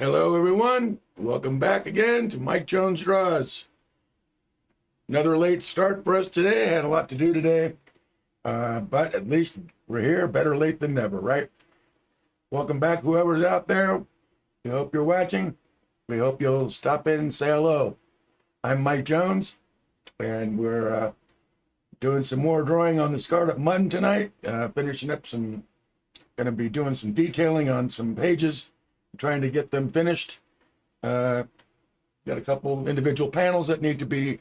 Hello, everyone. Welcome back again to Mike Jones Draws. Another late start for us today. I had a lot to do today, but at least we're here. Better late than never, right? Welcome back, whoever's out there. We hope you're watching. We hope you'll stop in and say hello. I'm Mike Jones, and we're doing some more drawing on the Scarlet Mutton tonight. Finishing up going to be doing some detailing on some pages, trying to get them finished. Got a couple individual panels that need to be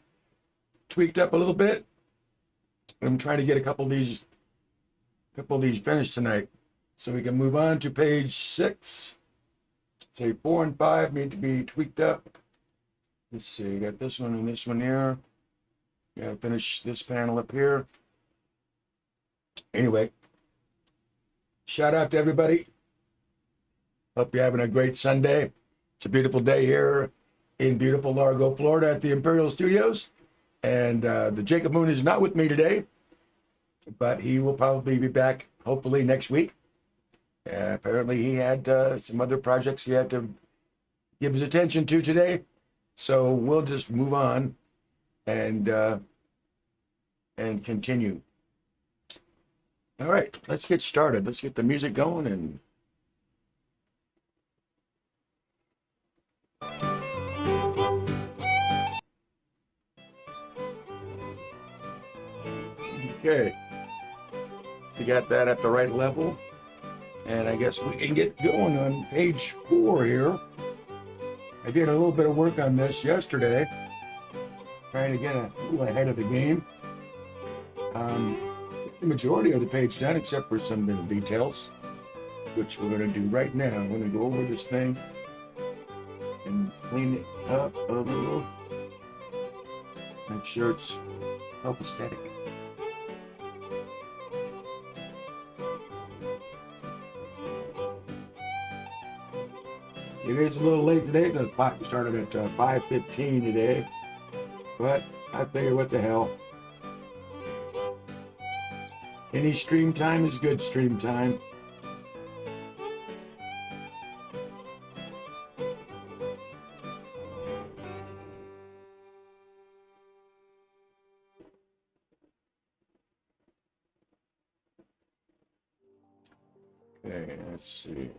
tweaked up a little bit. I'm trying to get a couple of these finished tonight, so we can move on to page 6. Say 4 and 5 need to be tweaked up. Let's see, got this one and this one here. Gotta finish this panel up here. Anyway, shout out to everybody. Hope you're having a great Sunday. It's a beautiful day here in beautiful Largo, Florida at the Imperial Studios. And the Jacob Moon is not with me today, but he will probably be back hopefully next week. Apparently he had some other projects he had to give his attention to today. So we'll just move on and continue. All right, let's get started. Let's get the music going and okay, we got that at the right level, and I guess we can get going on page 4 here. I did a little bit of work on this yesterday, trying to get a little ahead of the game. The majority of the page done, except for some little details, which we're going to do right now. I'm going to go over this thing and clean it up a little. Make sure it's copacetic. It is a little late today. The pot started at 5:15 today, but I figure what the hell. Any stream time is good stream time. Okay, let's see.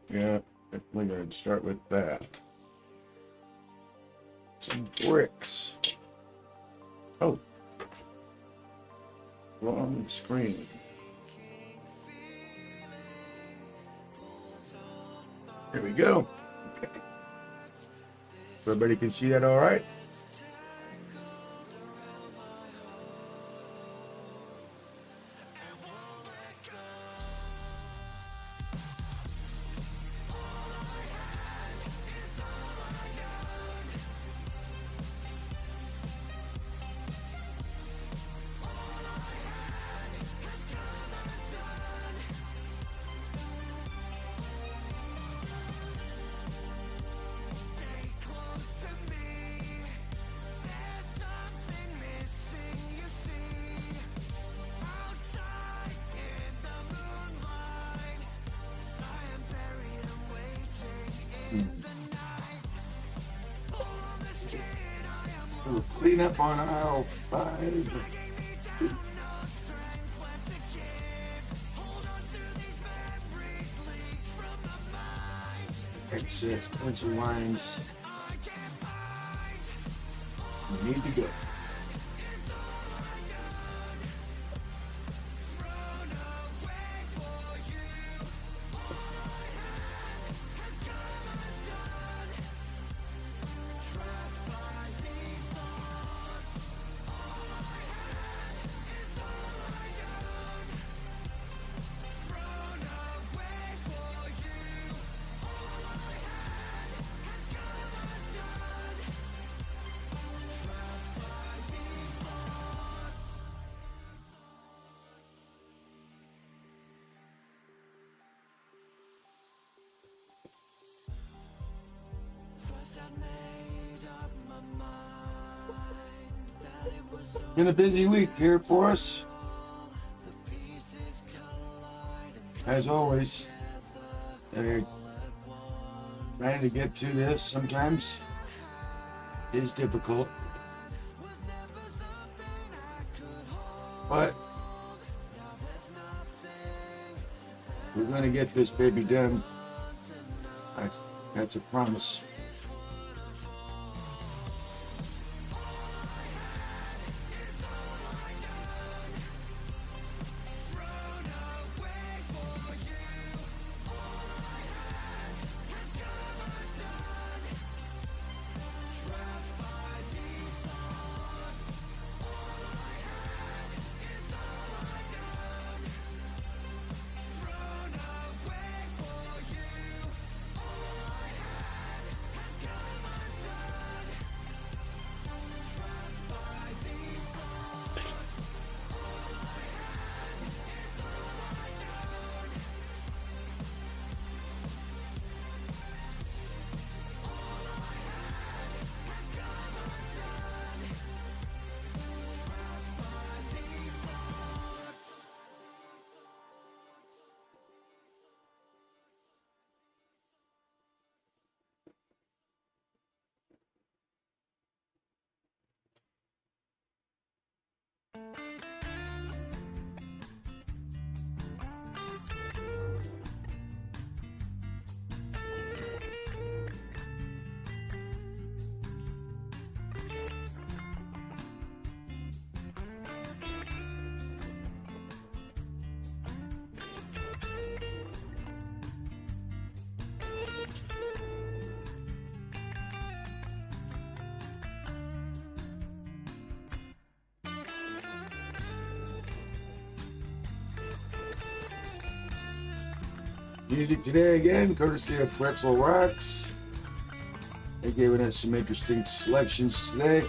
Yeah, definitely going to start with that. Some bricks. Oh, wrong screen. There we go. Okay. So everybody can see that all right? We'll clean up on aisle 5. Excess pencil lines need to go. Been a busy week here for us. as always, trying to get to this sometimes is difficult, but we're going to get this baby done. That's a promise. Music today again, courtesy of Pretzel Rocks. They're giving us some interesting selections today.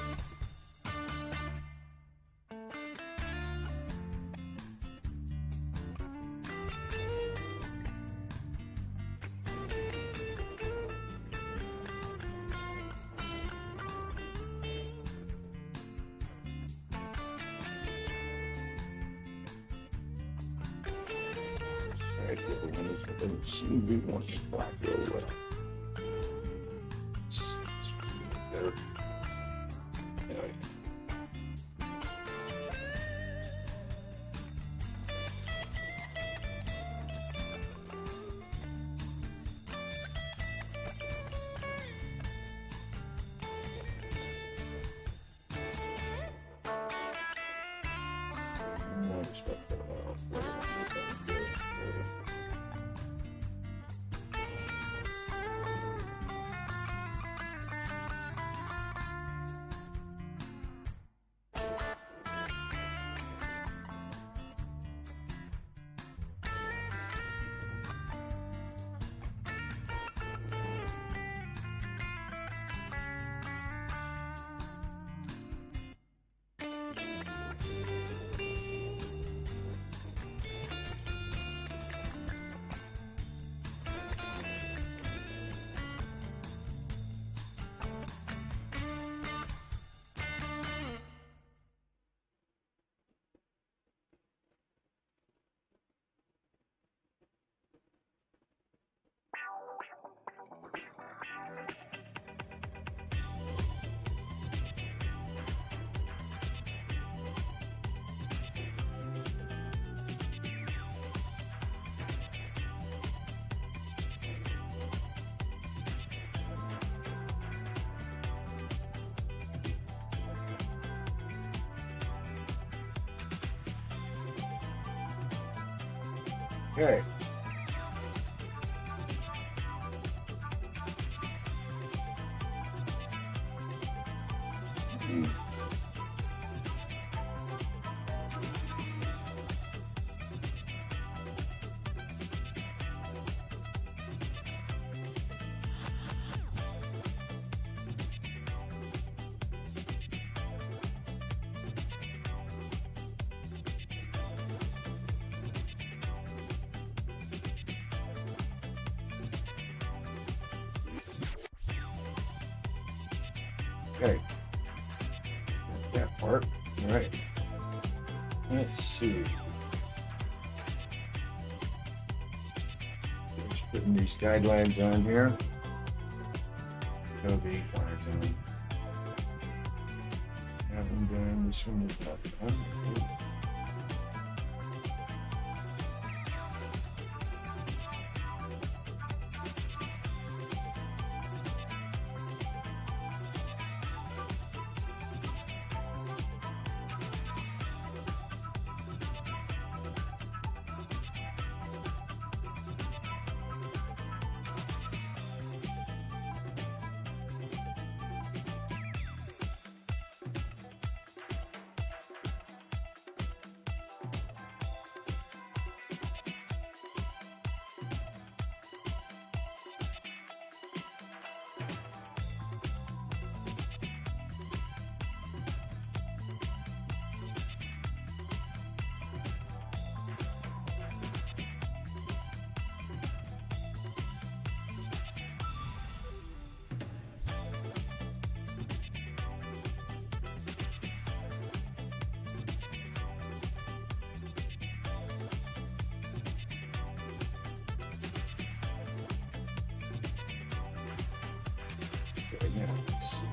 Doesn't seem to be wanting black real well. It's better. Anyway. More respect for the Okay. Okay. That part. All right. Let's see. Putting these guidelines on here. No guidelines on. Have them done. This one is not done. Yeah, let's see.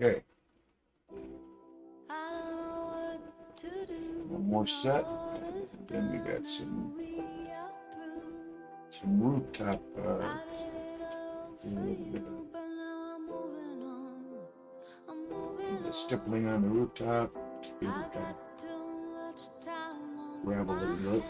Okay. One more set. Then we got some rooftop. The stippling on the rooftop to be able to gravel a look.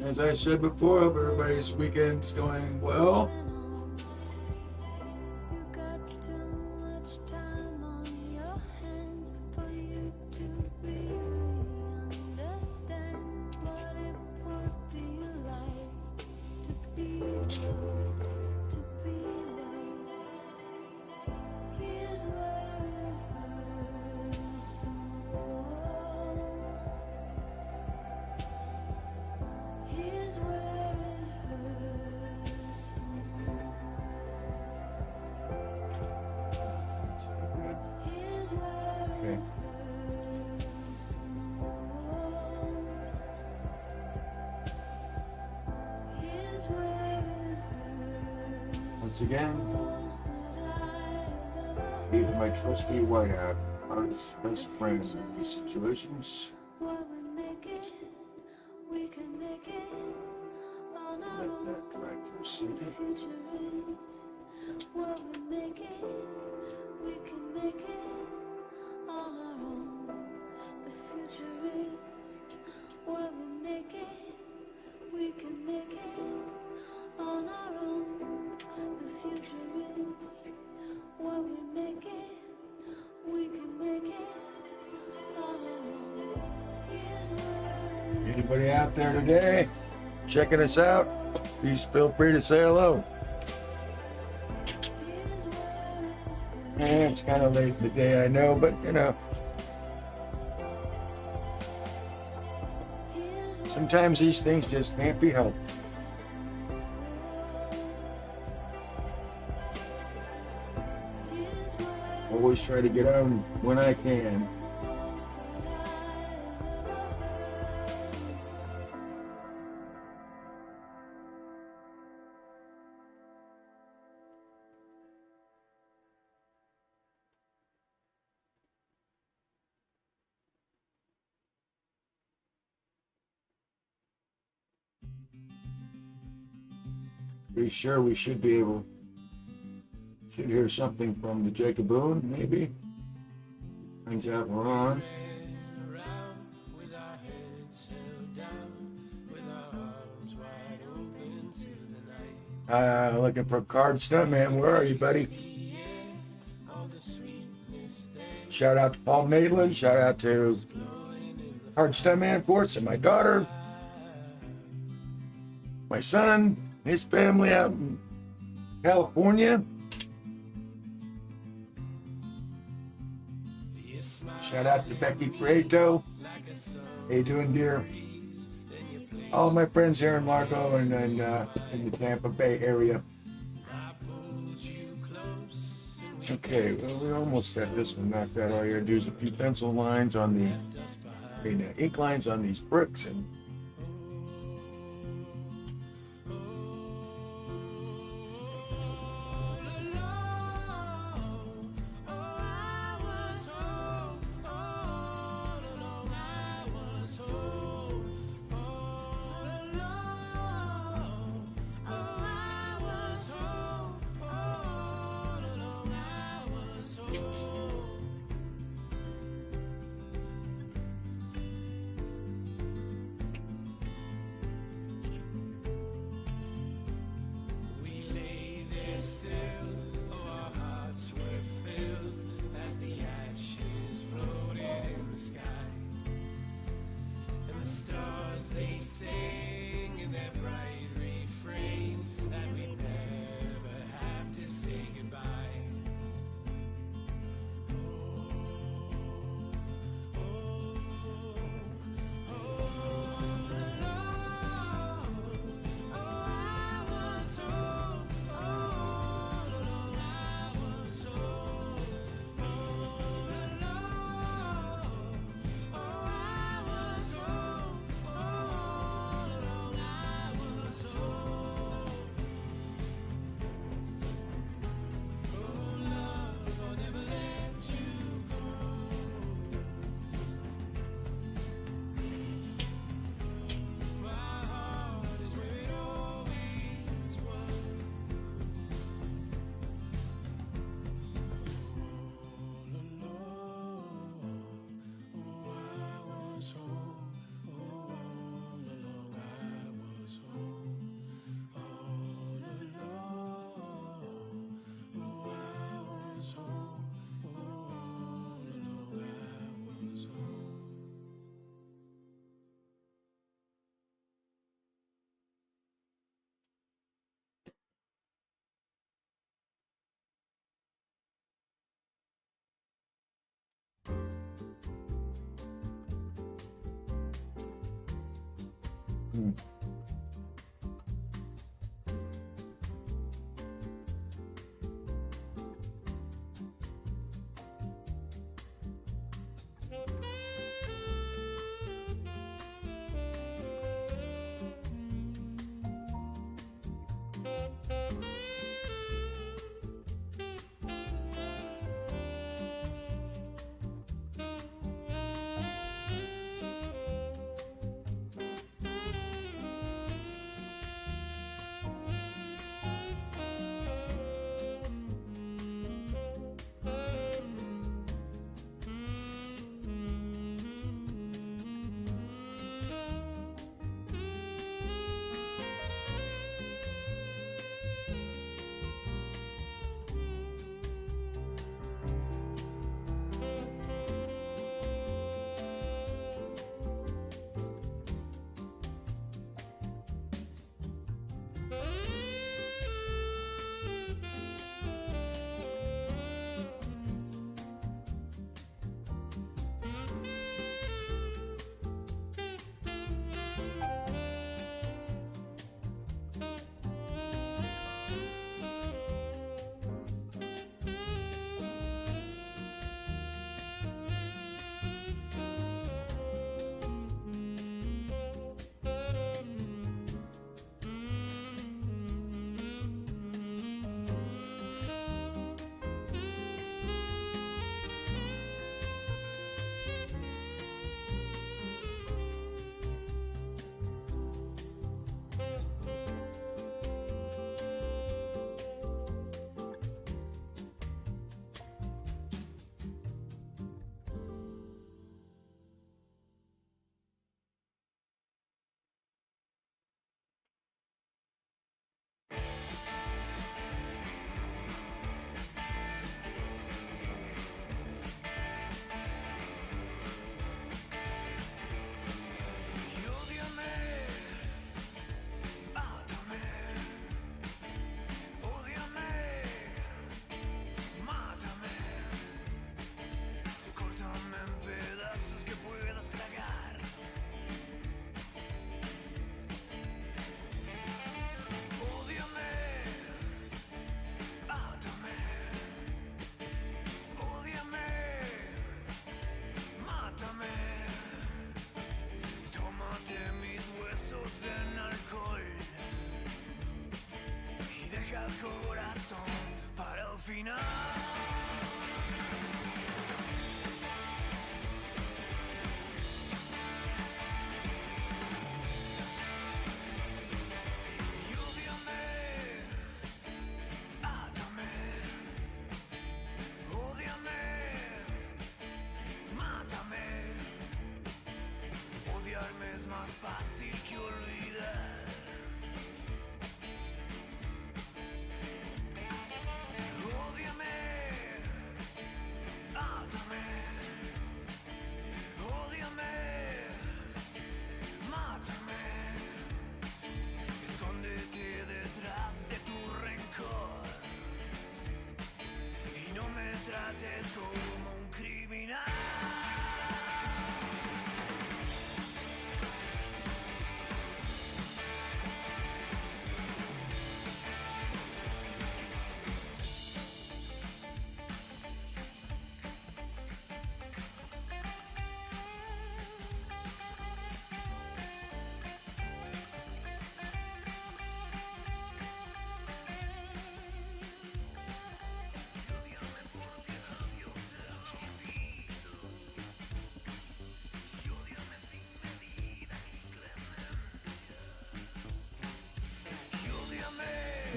As I said before, hope everybody's weekend's going well. Okay. Once again, these are my trusty whiteout, artist's best friend in these situations. Let that dry for a second. Anybody out there today checking us out, please feel free to say hello. It's kind of late in the day, I know, but you know, sometimes these things just can't be helped. Always try to get on when I can. Pretty sure we should be able to hear something from the Jacoboon, maybe. Finds out we're on. Looking for Card Stuntman. Where are you, buddy? Shout out to Paul Maitland. Shout out to Card Stuntman, of course, and my daughter, my son, his family out in California. Shout out to Becky Prieto. How you doing, dear? All my friends here in Largo and in the Tampa Bay area. Okay, well, we almost got this one knocked out. All you gotta do is a few pencil lines on the ink lines on these bricks, and they sing in their bright refrain that we never have to say goodbye.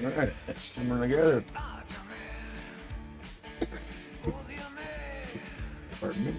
All right, let's stim her together. Pardon me.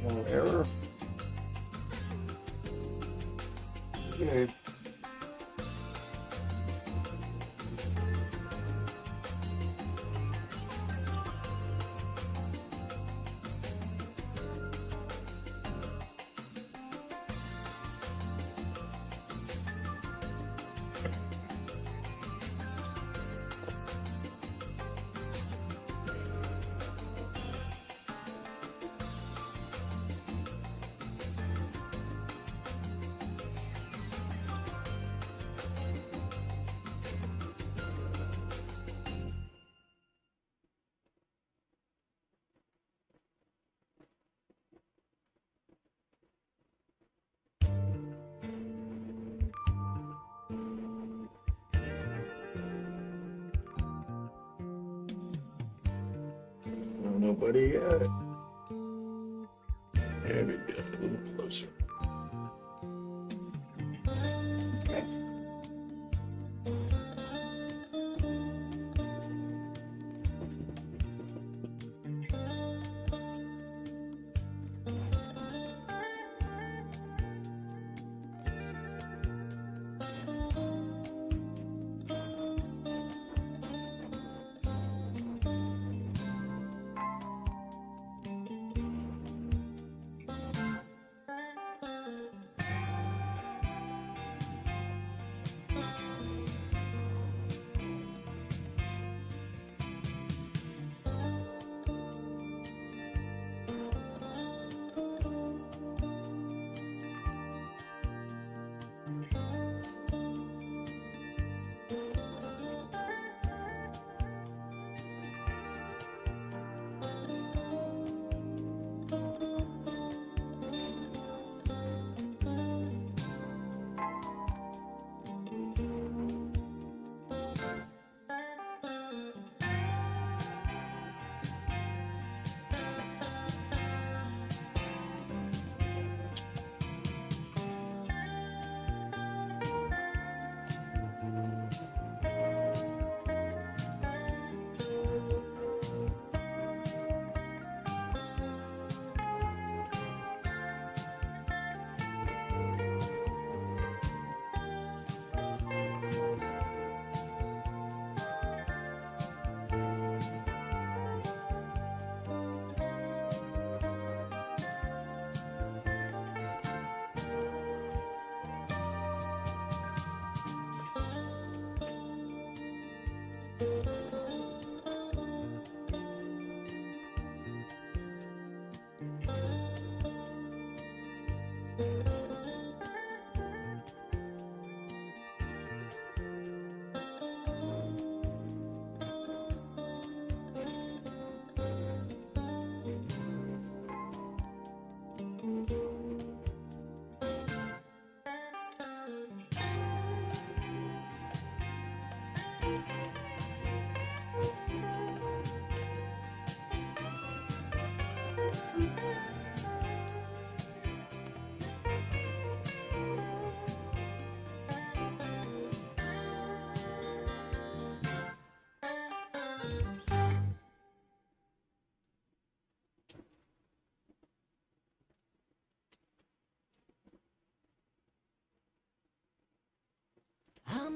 No error. Okay. Nobody yet. Maybe get a little closer. Okay.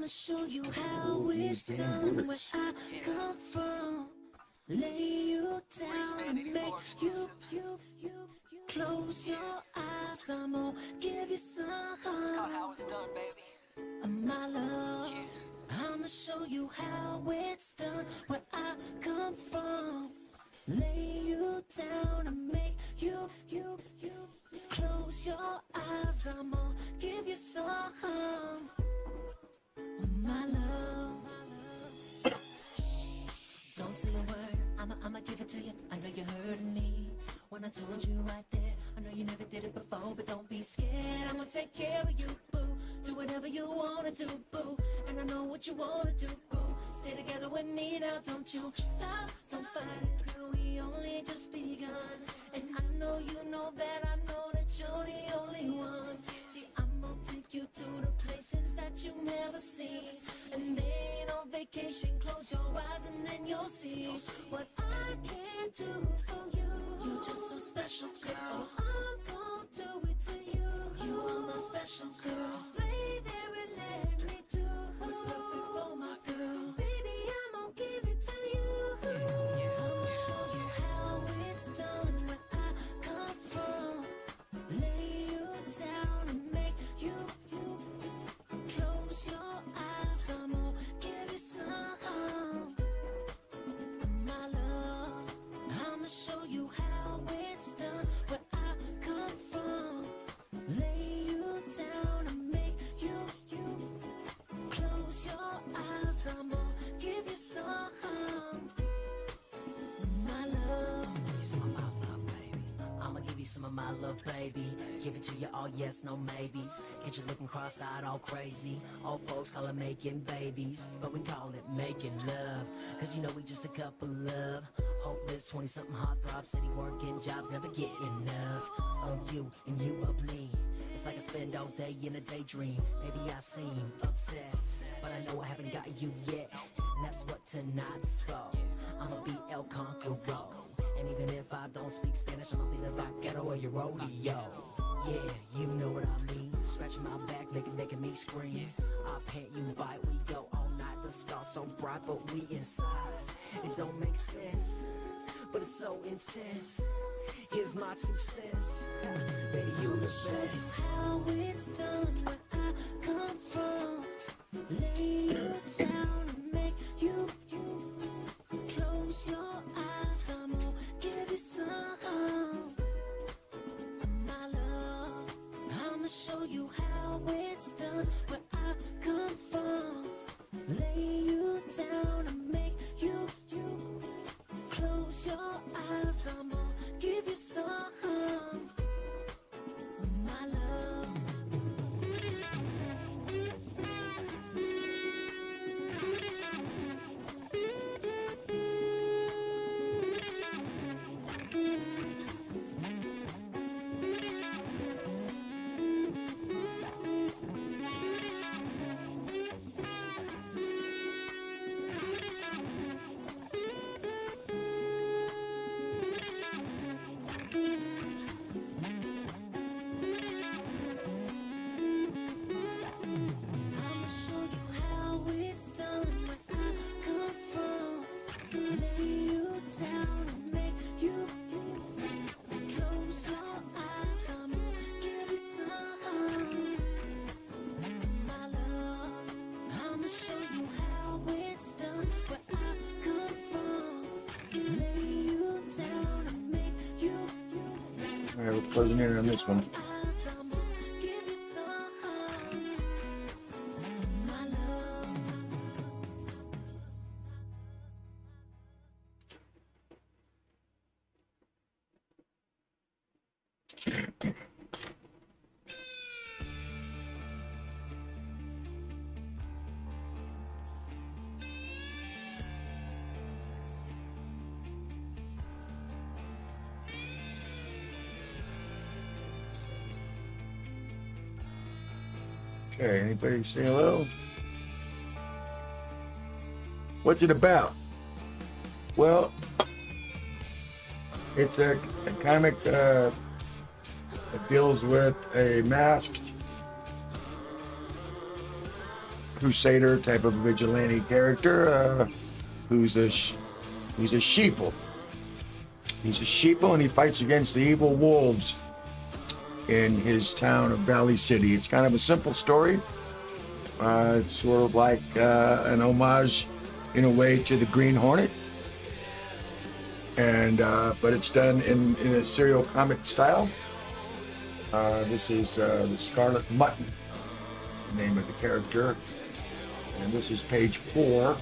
I'ma show you how it's done where I come from. Lay you down and make you close your eyes. I'm gonna give you some How it's done, baby. of my love. I'ma show you how it's done where I come from. Lay you down and make you close your eyes. I'm gonna give you some of my love. Don't say a word, I'ma give it to you. I know you heard me when I told you right there. I know you never did it before, but don't be scared. I'm gonna take care of you, boo. Do whatever you wanna do, boo. And I know what you wanna do, boo. Stay together with me now, don't you stop, don't fight it. Girl, we only just begun. And I know you know that I know that you're the only one. See, I'm gonna take you to the places that you never seen. And there ain't no vacation, close your eyes and then you'll see what I can do for you. You're just so special, girl. I'm gonna do it to you. You are my special girl. Just lay there and let me do what's perfect for my girl. Baby, I'm gonna give it to you. I'ma show you how it's done where I come from. Lay you down and make you close your eyes. I'm gonna give you some of my love. I'ma show you how it's done where I come from. Lay you down and make you close your eyes. I'm gonna give you some of my love. Some of my love, baby. I'ma give you some of my love, baby. Give it to you all yes, no maybes. Get you looking cross-eyed all crazy. Old folks call it making babies, but we call it making love. Cause you know we just a couple of hopeless 20-something heartthrob, city working jobs, never get enough of you and you of me. It's like I spend all day in a daydream. Maybe I seem obsessed, but I know I haven't got you yet. And that's what tonight's for. I'ma be El Conqueror. And even if I don't speak Spanish, I'ma be the vaquero or your rodeo. Yeah, you know what I mean. Scratching my back, making me scream. I pant, you bite, we go all night. The stars so bright, but we inside. It don't make sense, but it's so intense. Here's my 2 cents. Baby, you the best. How it's done where I come from. Lay you down and make you close your eyes. I'm gonna give you some of my love. I'ma show you how it's done where I come from. Lay you down and make you close your eyes. I'm gonna give you some of my love. I'ma show you how it's done where I come from. Lay you down and make you close your eyes. I'm gonna give you some of my love. I'ma show you how it's done where I come from. Lay you down and make you All right, we're closing in on this one. eyes. I'm gonna give you some of my love. Okay, anybody say hello? What's it about? Well, it's a comic that deals with a masked crusader type of vigilante character who's a he's a sheeple. He's a sheeple, and he fights against the evil wolves in his town of Valley City. It's kind of a simple story. It's sort of like an homage, in a way, to the Green Hornet, and but it's done in a serial comic style. This is the Scarlet Mutton. It's the name of the character, and this is page 4.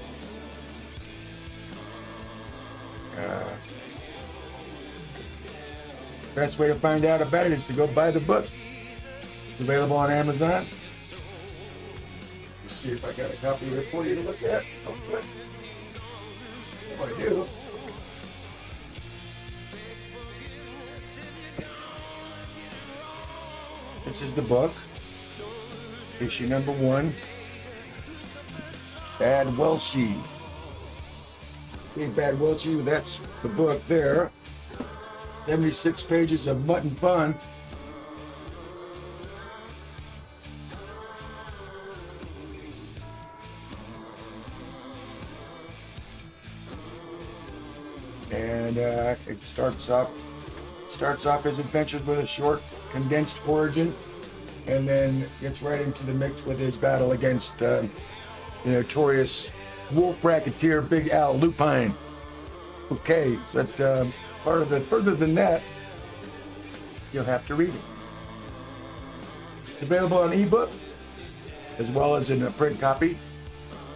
Best way to find out about it is to go buy the book. It's available on Amazon. Let's see if I got a copy of it for you to look at. Oh, good. Oh, I do. This is the book. Issue number 1. Bad Welshie. Big Bad Welshie, that's the book there. 76 pages of mutton fun. And it starts off his adventures with a short, condensed origin, and then gets right into the mix with his battle against the notorious wolf racketeer Big Al Lupine. Okay, so that part of it. Further than that, you'll have to read it. It's available on ebook as well as in a print copy.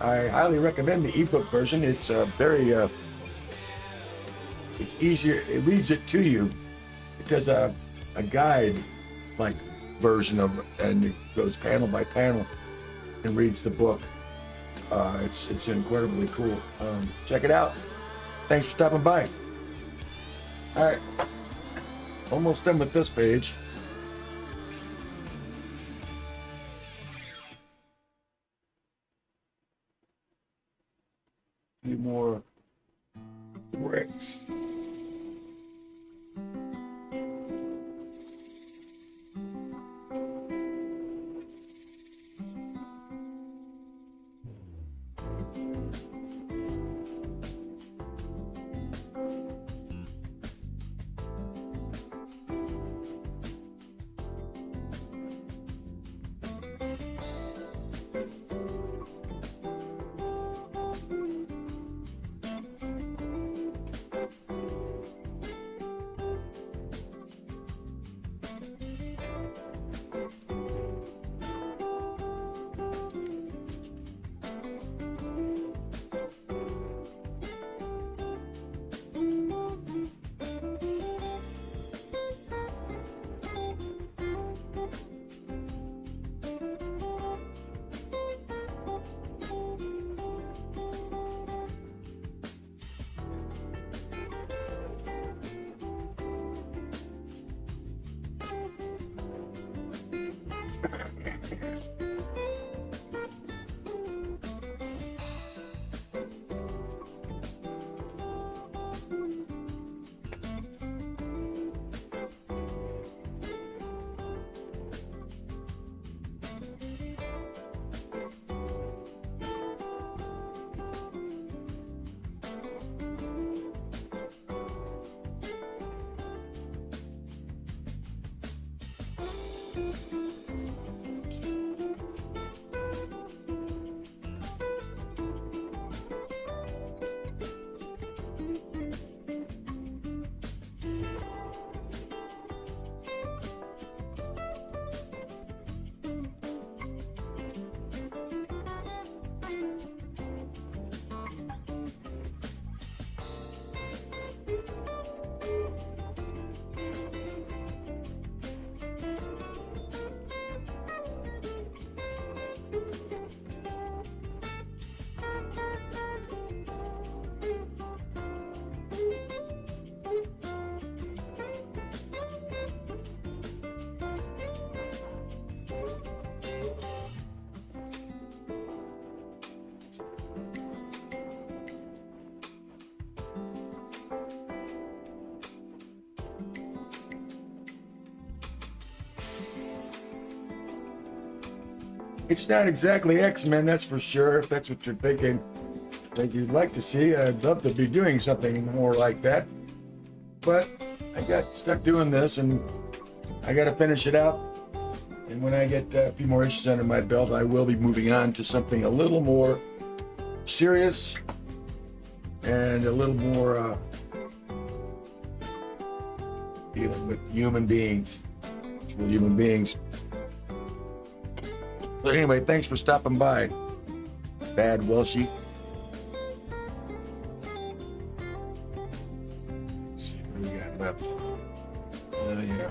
I highly recommend the ebook version. It's very it's easier. It reads it to you. It does a guide like version of, and it goes panel by panel and reads the book. It's incredibly cool. Check it out. Thanks for stopping by. All right, almost done with this page. A few more bricks. It's not exactly X-Men, that's for sure, if that's what you're thinking that you'd like to see. I'd love to be doing something more like that. But I got stuck doing this, and I got to finish it out. And when I get a few more issues under my belt, I will be moving on to something a little more serious and a little more dealing with human beings, actual human beings. But anyway, thanks for stopping by, Bad Welshie. Let's see what we got left. Yeah.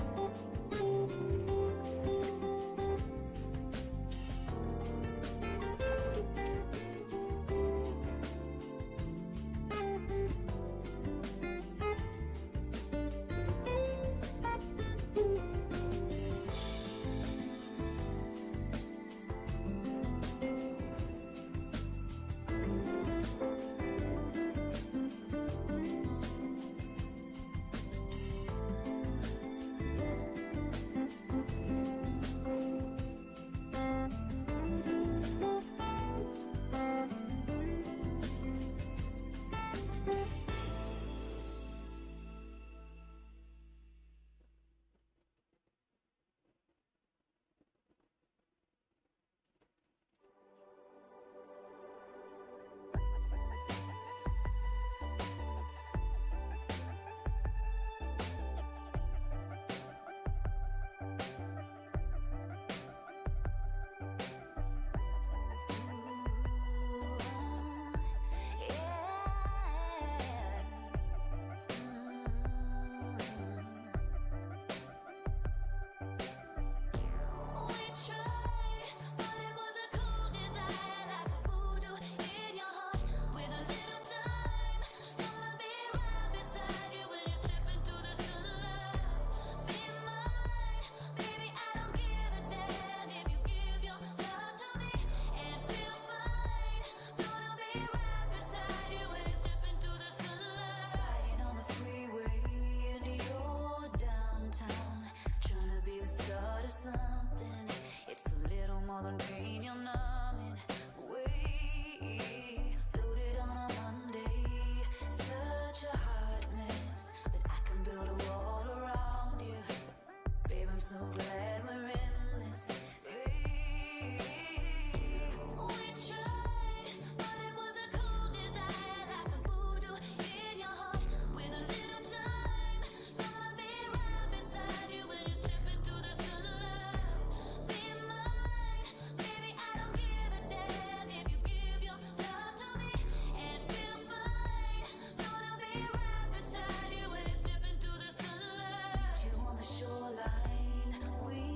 Shoreline, we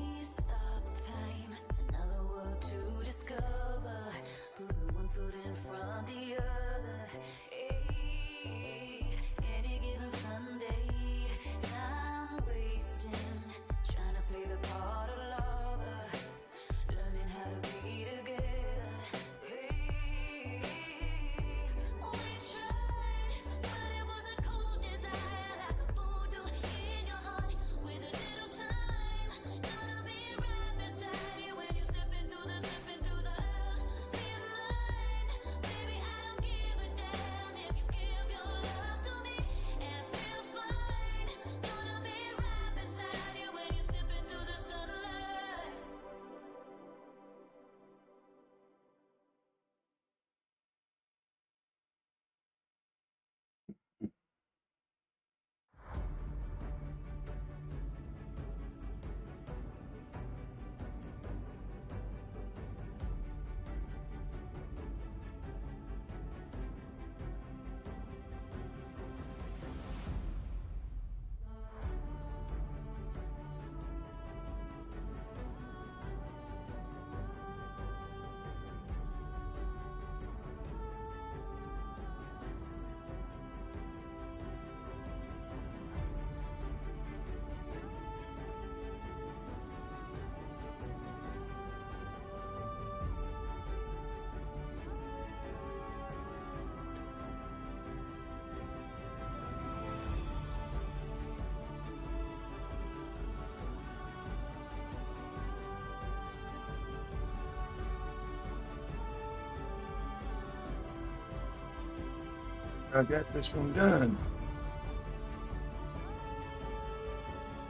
I got this one done.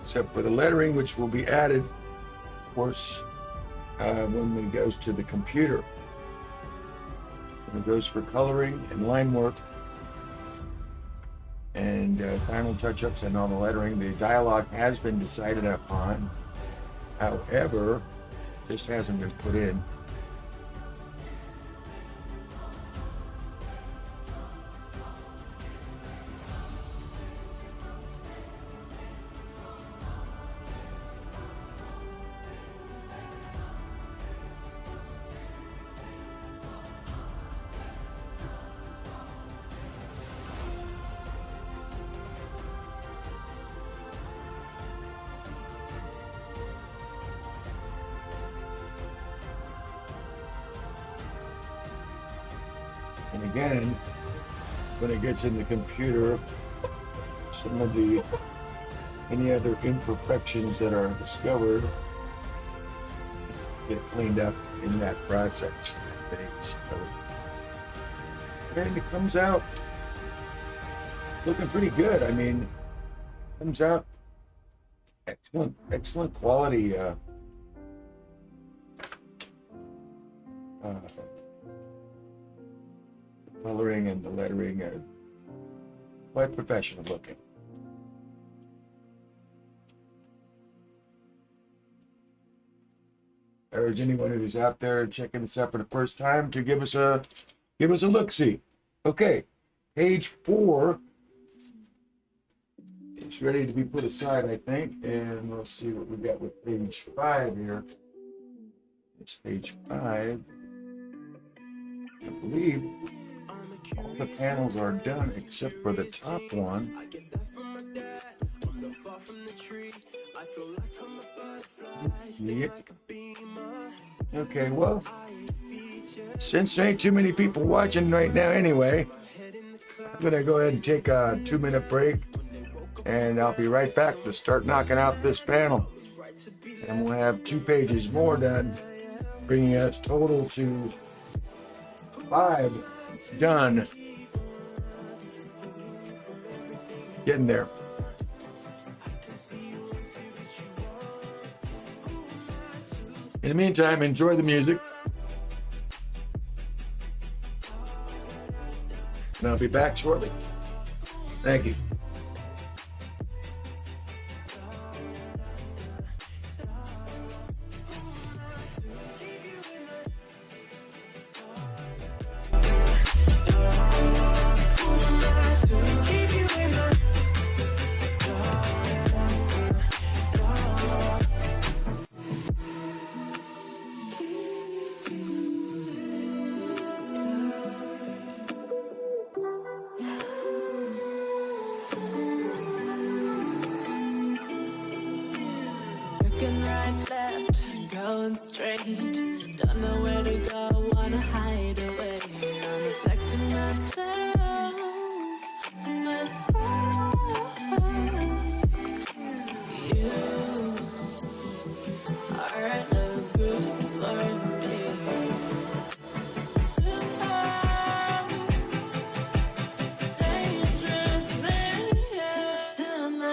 Except for the lettering, which will be added, of course, when it goes to the computer. When it goes for coloring and line work and final touch-ups and all the lettering. The dialogue has been decided upon. However, just hasn't been put in. And again, when it gets in the computer, some of the any other imperfections that are discovered get cleaned up in that process. And it comes out looking pretty good. I mean, comes out excellent quality. Coloring and the lettering are quite professional looking. I urge anyone who's out there checking this out for the first time to give us a look-see. Okay, page 4 is ready to be put aside, I think, and let's see what we got with page 5 here. It's page 5. I believe all the panels are done except for the top one. Yep. Okay, well, since there ain't too many people watching right now anyway, I'm gonna go ahead and take a 2-minute break, and I'll be right back to start knocking out this panel. And we'll have 2 pages more done, bringing us total to 5 done. Getting there. In the meantime, enjoy the music. And I'll be back shortly. Thank you. Looking right, left, going straight. Don't know where to go, wanna hide away. I'm reflecting myself. You are no good for me. Surprise, dangerously, am I?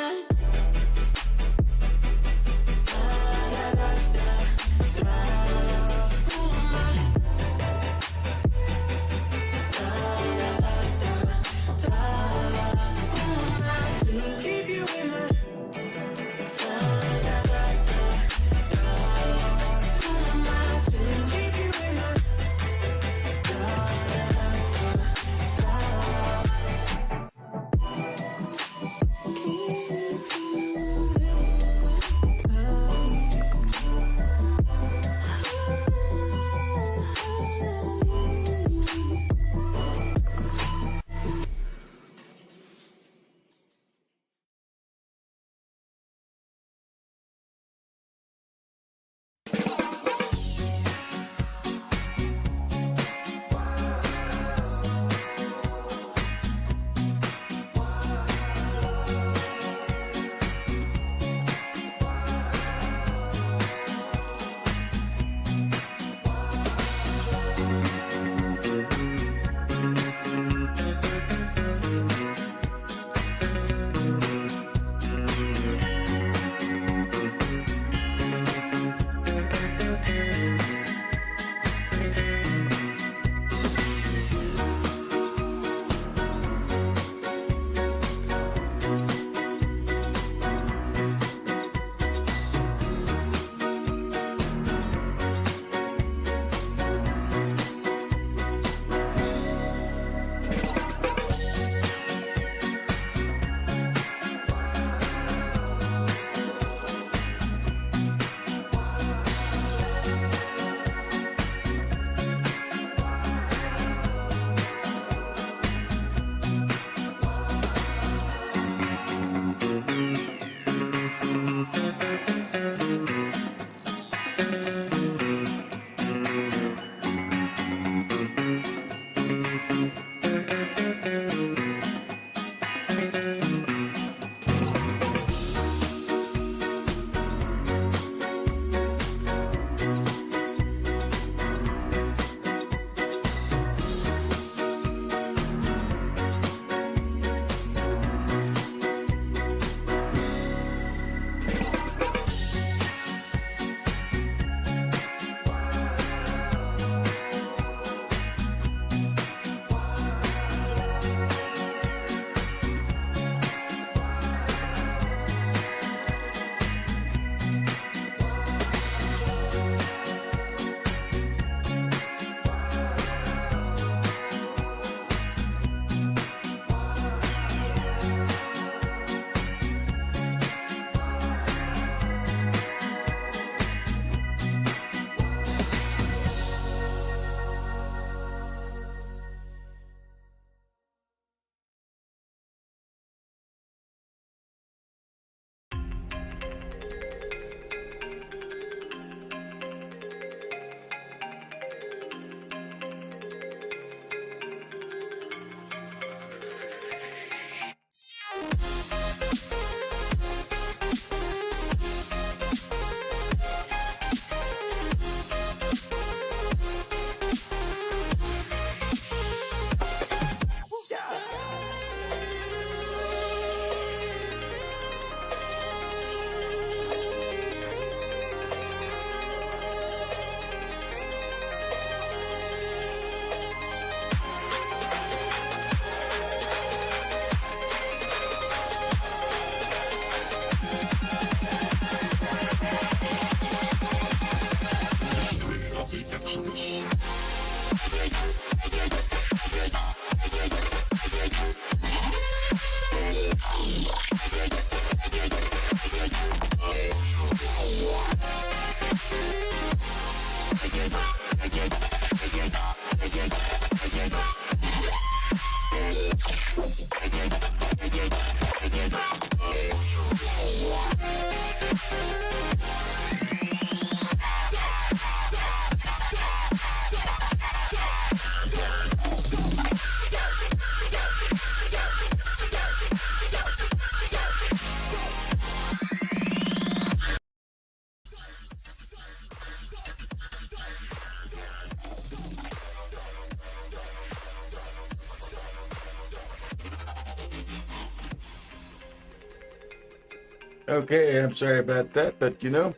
Okay, I'm sorry about that, but you know,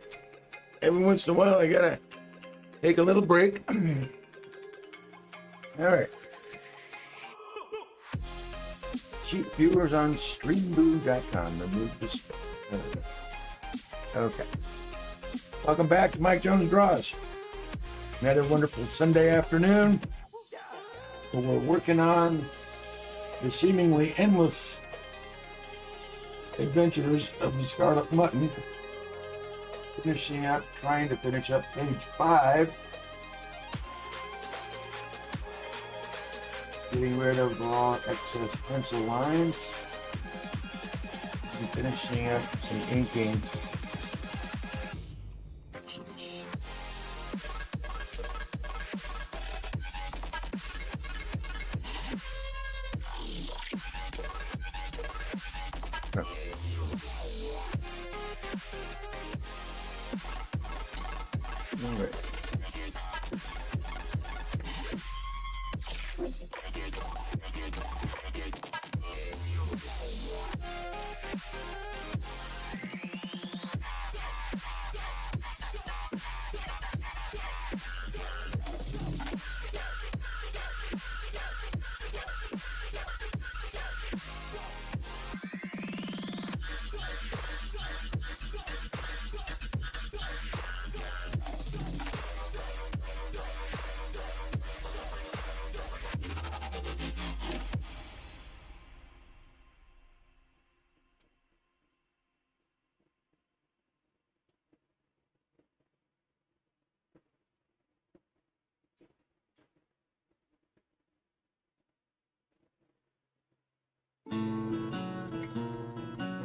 every once in a while I gotta take a little break. All right. Cheap viewers on streamboo.com. Remove this. Okay. Welcome back to Mike Jones Draws. Another wonderful Sunday afternoon. We're working on the seemingly endless adventures of the Scarlet Mutton. Finishing up, trying to finish up page 5. Getting rid of raw excess pencil lines. And finishing up some inking.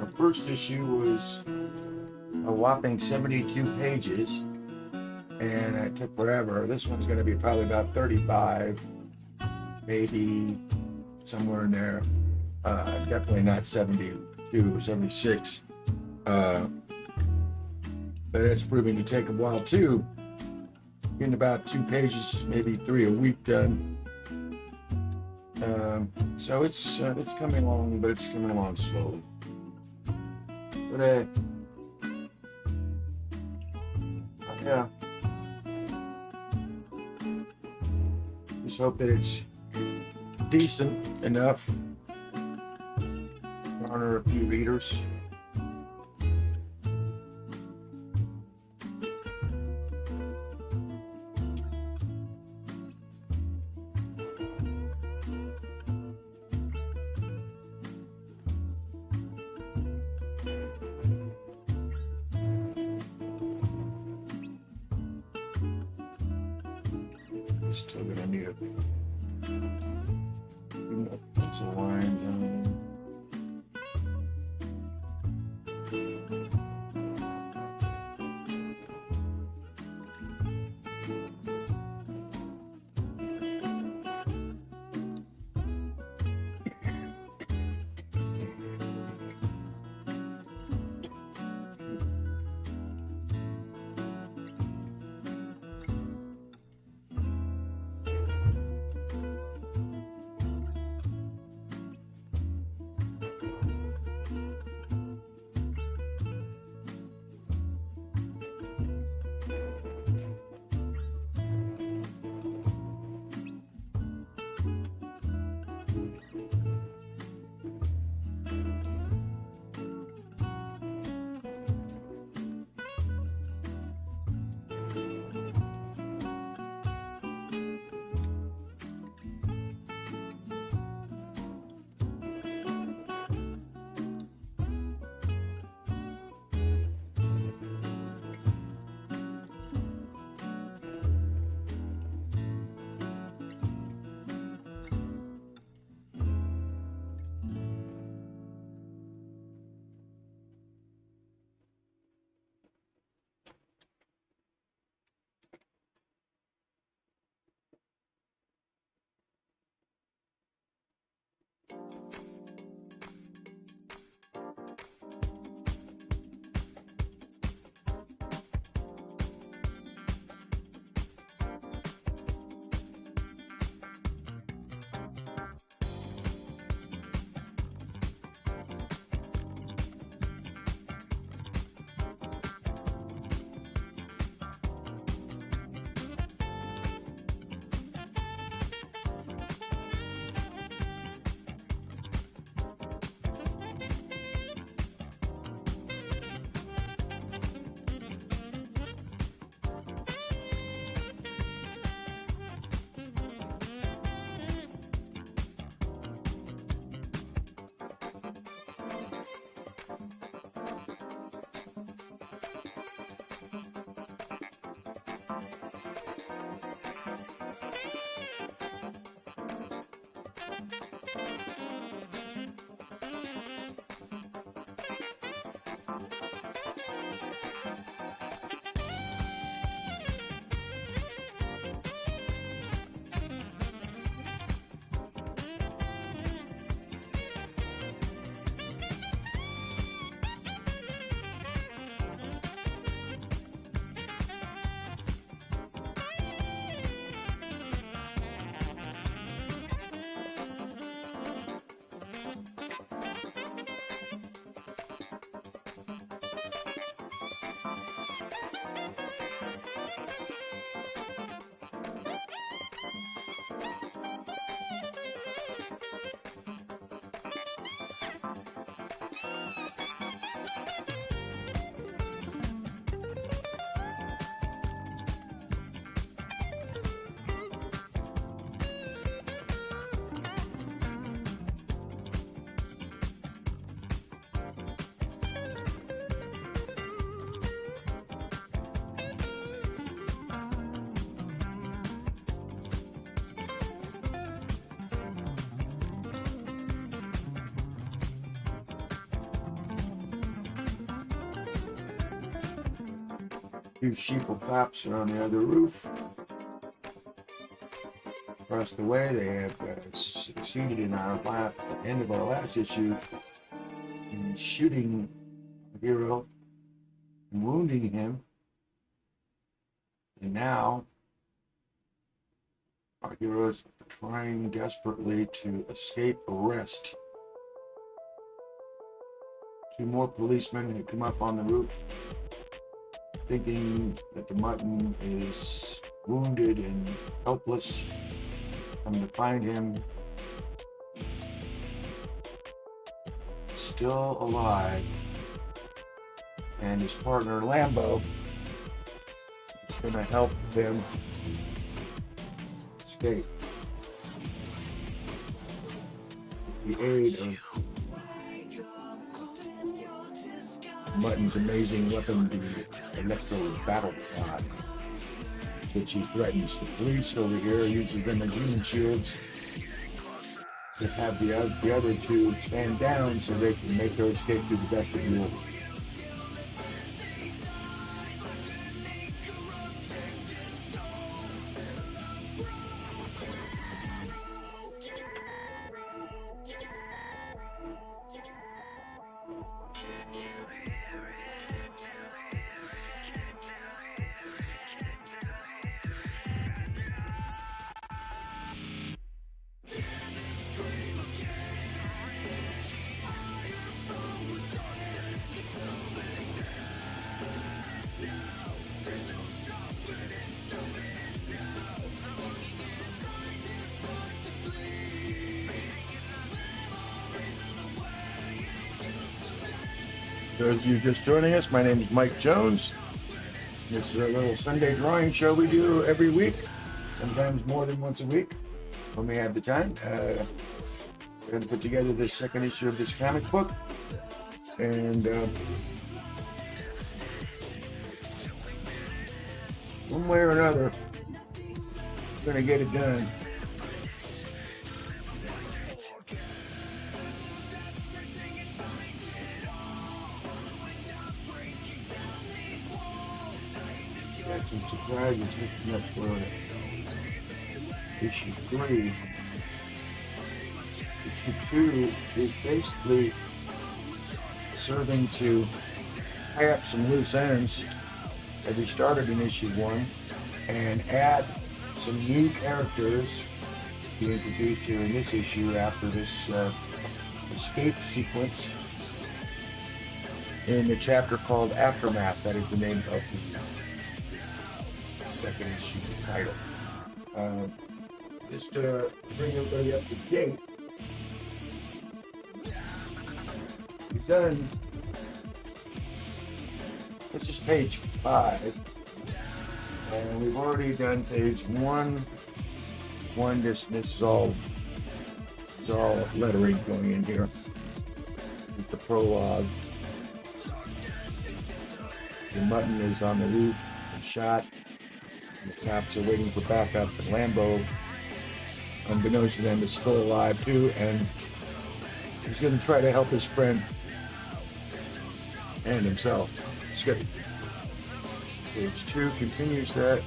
Our first issue was a whopping 72 pages, and it took forever. This one's going to be probably about 35, maybe somewhere in there. Definitely not 72 or 76. But it's proving to take a while too. Getting about 2 pages, maybe 3 a week done. So it's coming along, but it's coming along slowly. But yeah, just hope that it's decent enough to honor a few readers. Still gonna need a few more pencil lines on. Two sheeple cops are on the other roof. Across the way, they have succeeded in our end of our last issue in shooting a hero and wounding him. And now, our hero is trying desperately to escape arrest. Two more policemen had come up on the roof, thinking that the Mutton is wounded and helpless. Come to find him still alive, and his partner Lambo is going to help them escape. With the aid of Mutton's amazing weapon, the electro battle pod, which he threatens. The police over here uses them as human shields to have the other two stand down so they can make their escape through the vestibule. Those of you just joining us, my name is Mike Jones. This is a little Sunday drawing show we do every week, sometimes more than once a week when we have the time. We're going to put together this second issue of this comic book, and one way or another, we're going to get it done. Got some surprises looking up for issue 3. Issue 2 is basically serving to tie up some loose ends that we started in issue 1 and add some new characters to be introduced here in this issue after this escape sequence in the chapter called Aftermath. That is the name of the second issue title. Just to bring everybody up to date, we've done, this is page 5, and we've already done page 1. This is all lettering going in here with the prologue. The Mutton is on the roof and shot. The cops are waiting for backup, and Lambo, unbeknownst to them, is still alive too, and he's going to try to help his friend and himself escape. Page 2 continues that.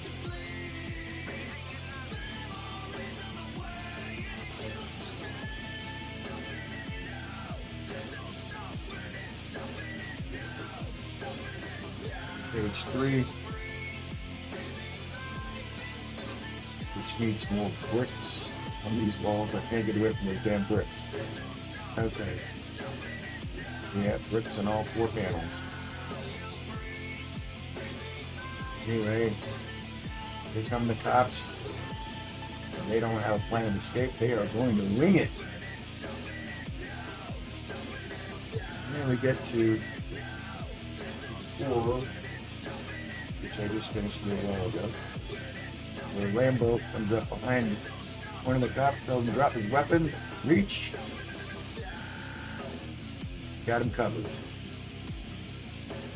Page 3. Which needs more bricks on these walls. I can't get away from those damn bricks. Okay. We have bricks on all 4 panels. Anyway, here come the cops. And they don't have a plan of escape. They are going to wing it. And then we get to 4, which I just finished a little while ago, where Lambo comes up behind one of the cops, tells him to drop his weapon, reach, got him covered.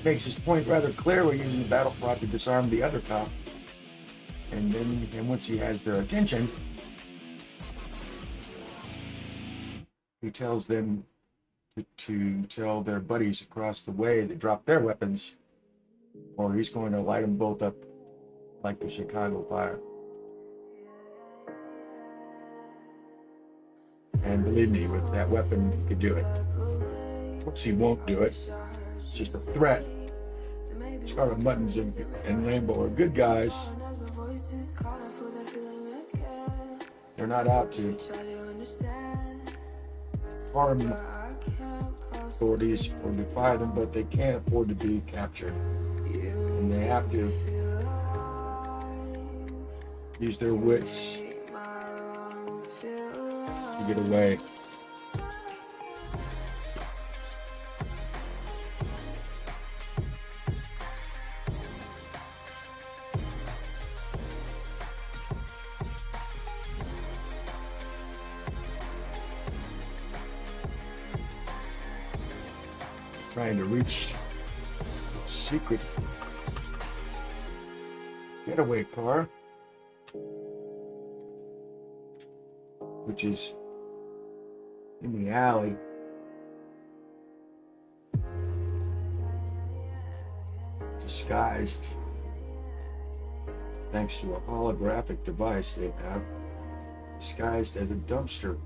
Makes his point rather clear when using the battle prod to disarm the other cop, and then once he has their attention, he tells them to tell their buddies across the way to drop their weapons or he's going to light them both up like the Chicago fire. And believe me, with that weapon, he could do it. Of course, he won't do it. It's just a threat. Scarlet Muttons and Rainbow are good guys. They're not out to harm authorities or defy them, but they can't afford to be captured. And they have to use their wits to get away. Trying to reach secret getaway car, which is in the alley. Disguised, thanks to a holographic device they have, disguised as a dumpster.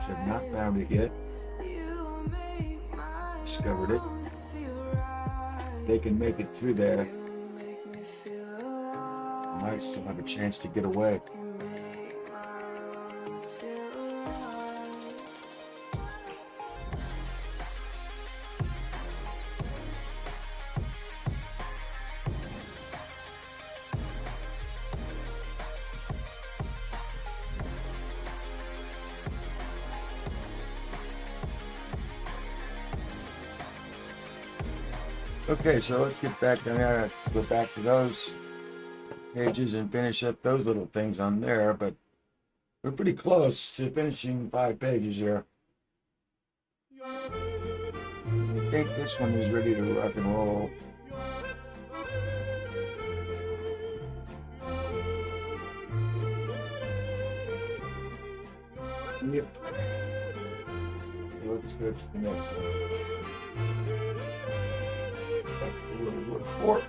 Have not found it yet. Discovered it. They can make it through there. Might still have a chance to get away. Okay, so let's get back down there. Go back to those pages and finish up those little things on there, but we're pretty close to finishing 5 pages here. I think this one is ready to rock and roll. Yep. So let's go to the next one. Back to where we were before.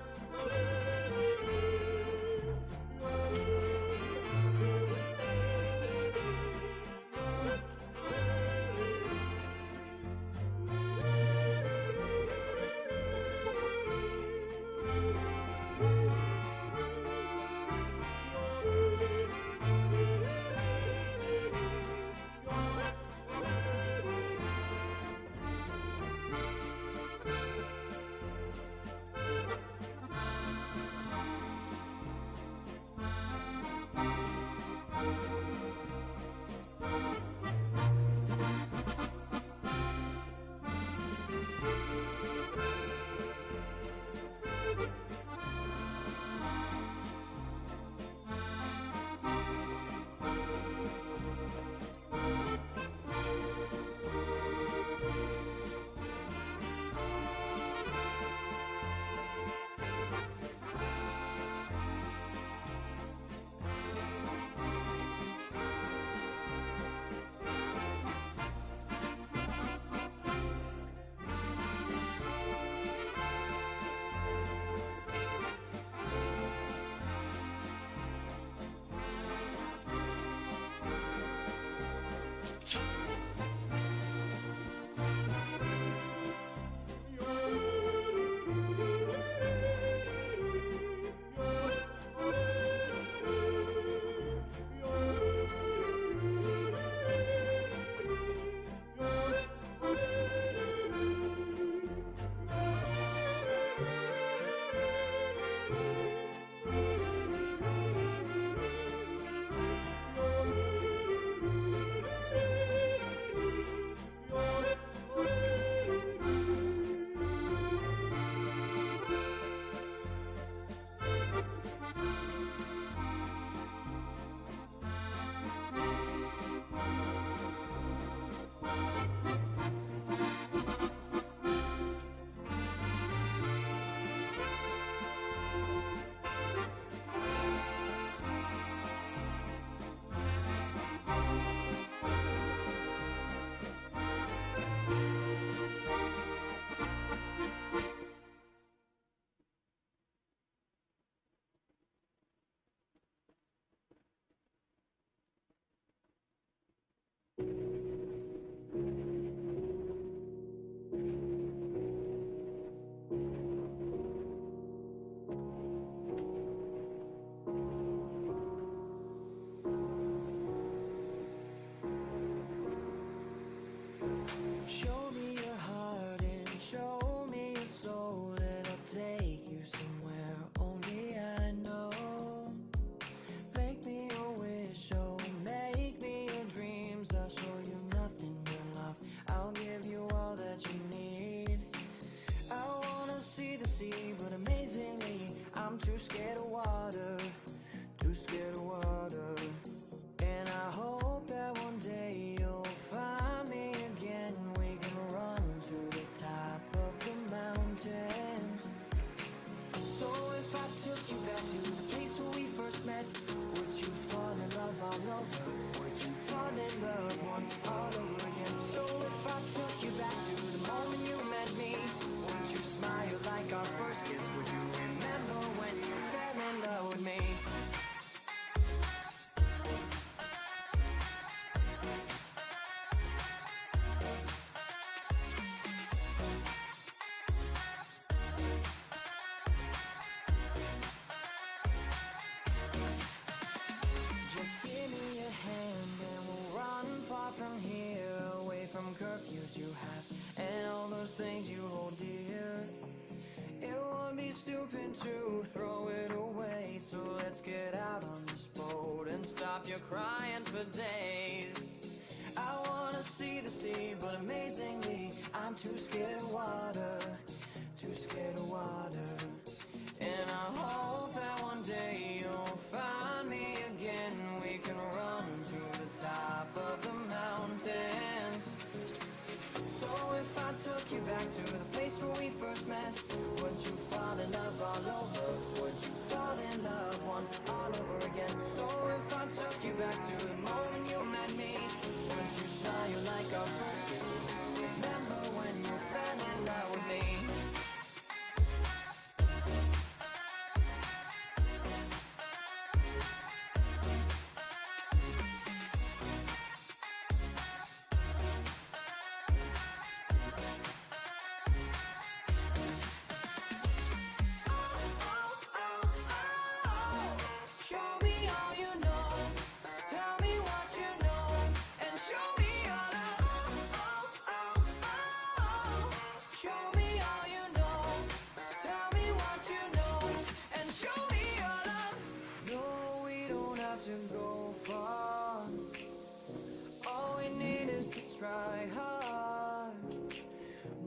stupid to throw it away. So let's get out on this boat and stop your crying for days. I wanna see the sea, but amazingly, I'm too scared of water, too scared of water. And I hope that one day you'll find me again. We can run to the top of the mountains. So if I took you back to the place where we first met, would you fall in love all over? Would you fall in love once all over again? So if I took you back to the moment you met me, would you smile like our first kiss? Would you remember when you fell in love with me? Try hard.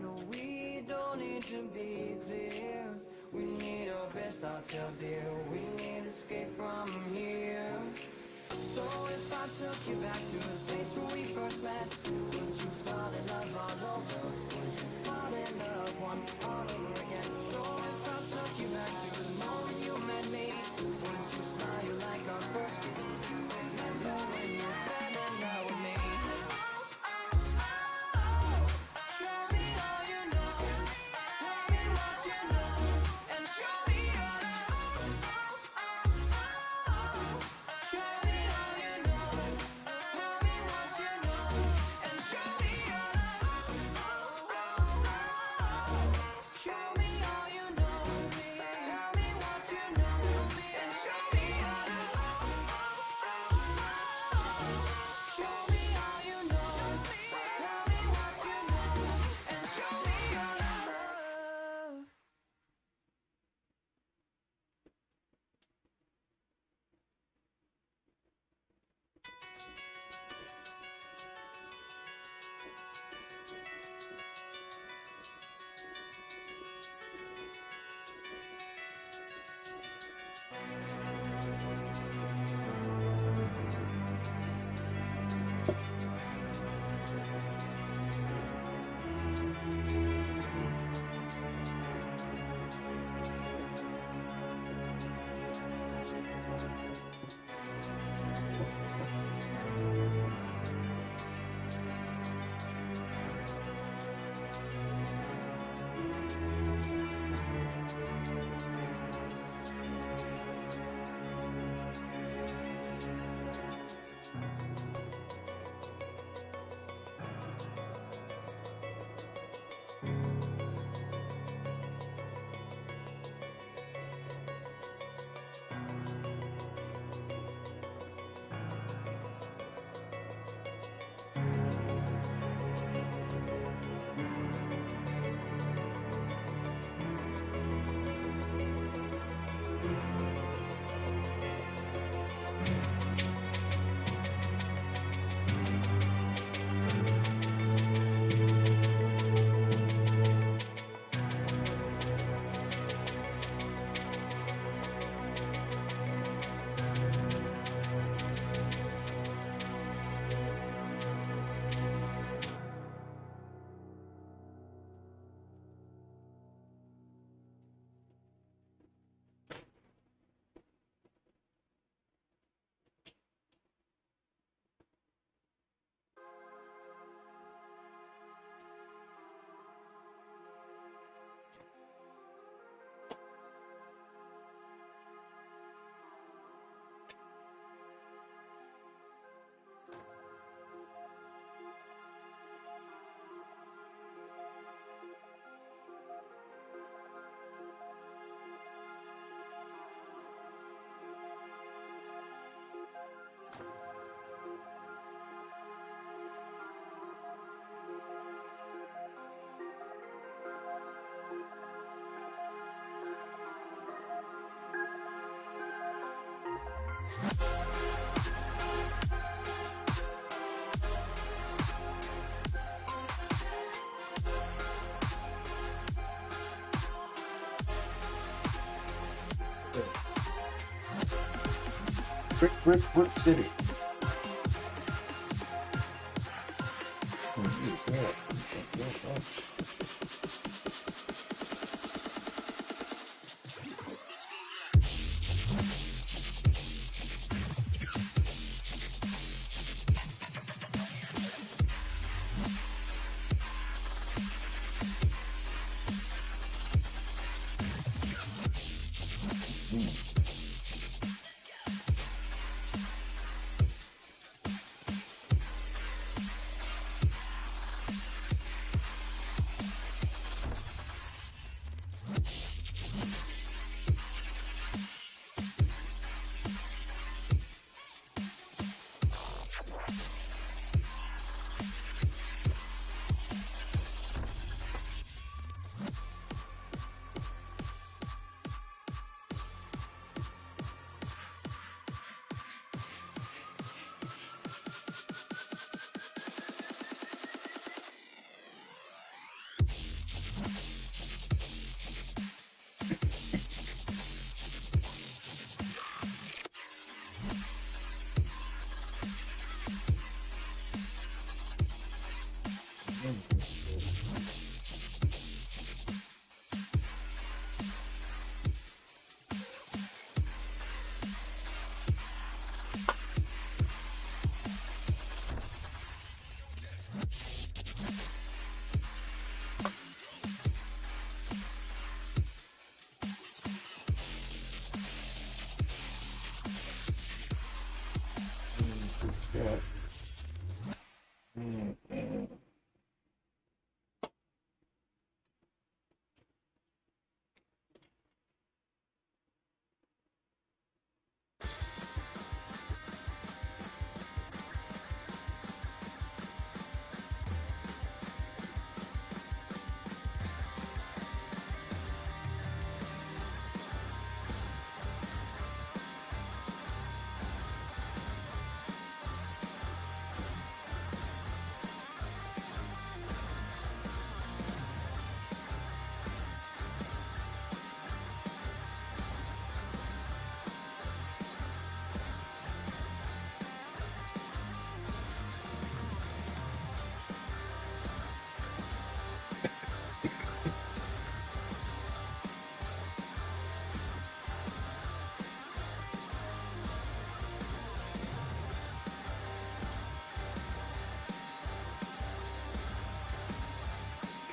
No, we don't need to be clear. We need our best ourselves, dear. We need escape from here. So if I took you back to the place where we first met, would you fall in love all over? Would you fall in love once all over again? So if I took you back to the moment you met me, would you smile like our first kiss? Would you remember when you fell in love with me? Brick City. What is that? Yeah.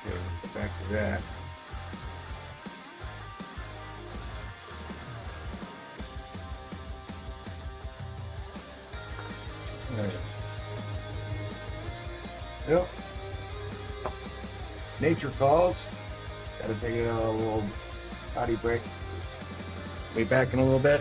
Okay, back to that. Right. Yep. Nature calls. Gotta take a little potty break. Be back in a little bit.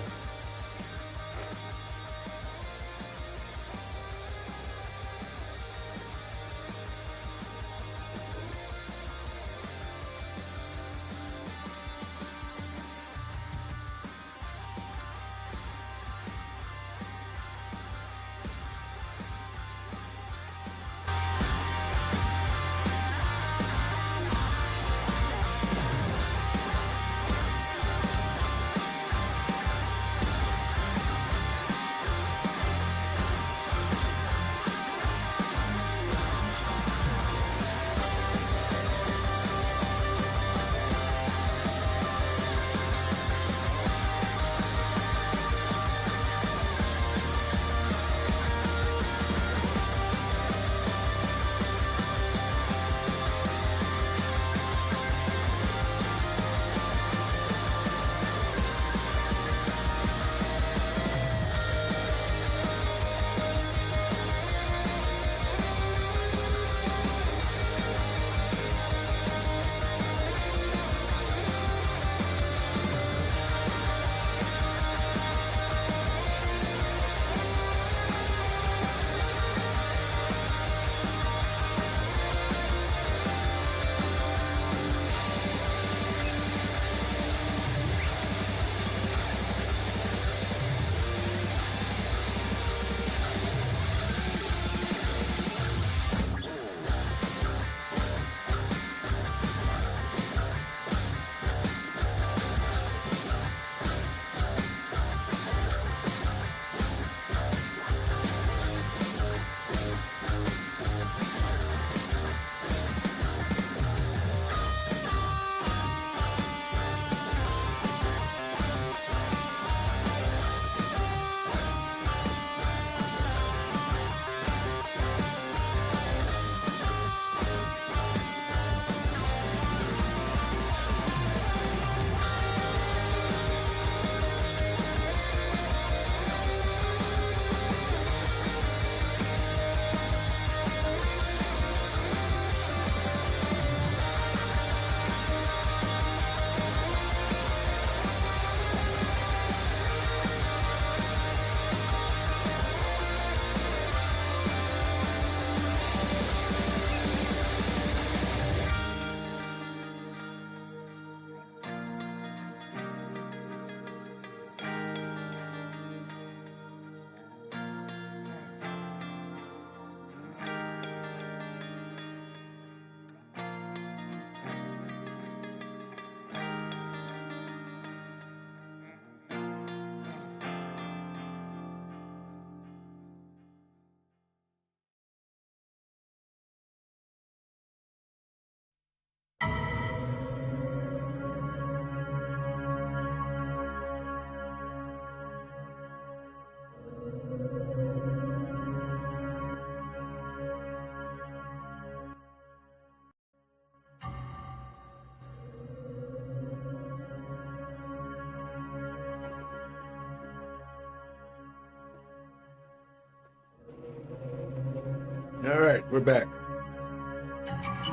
All right, we're back.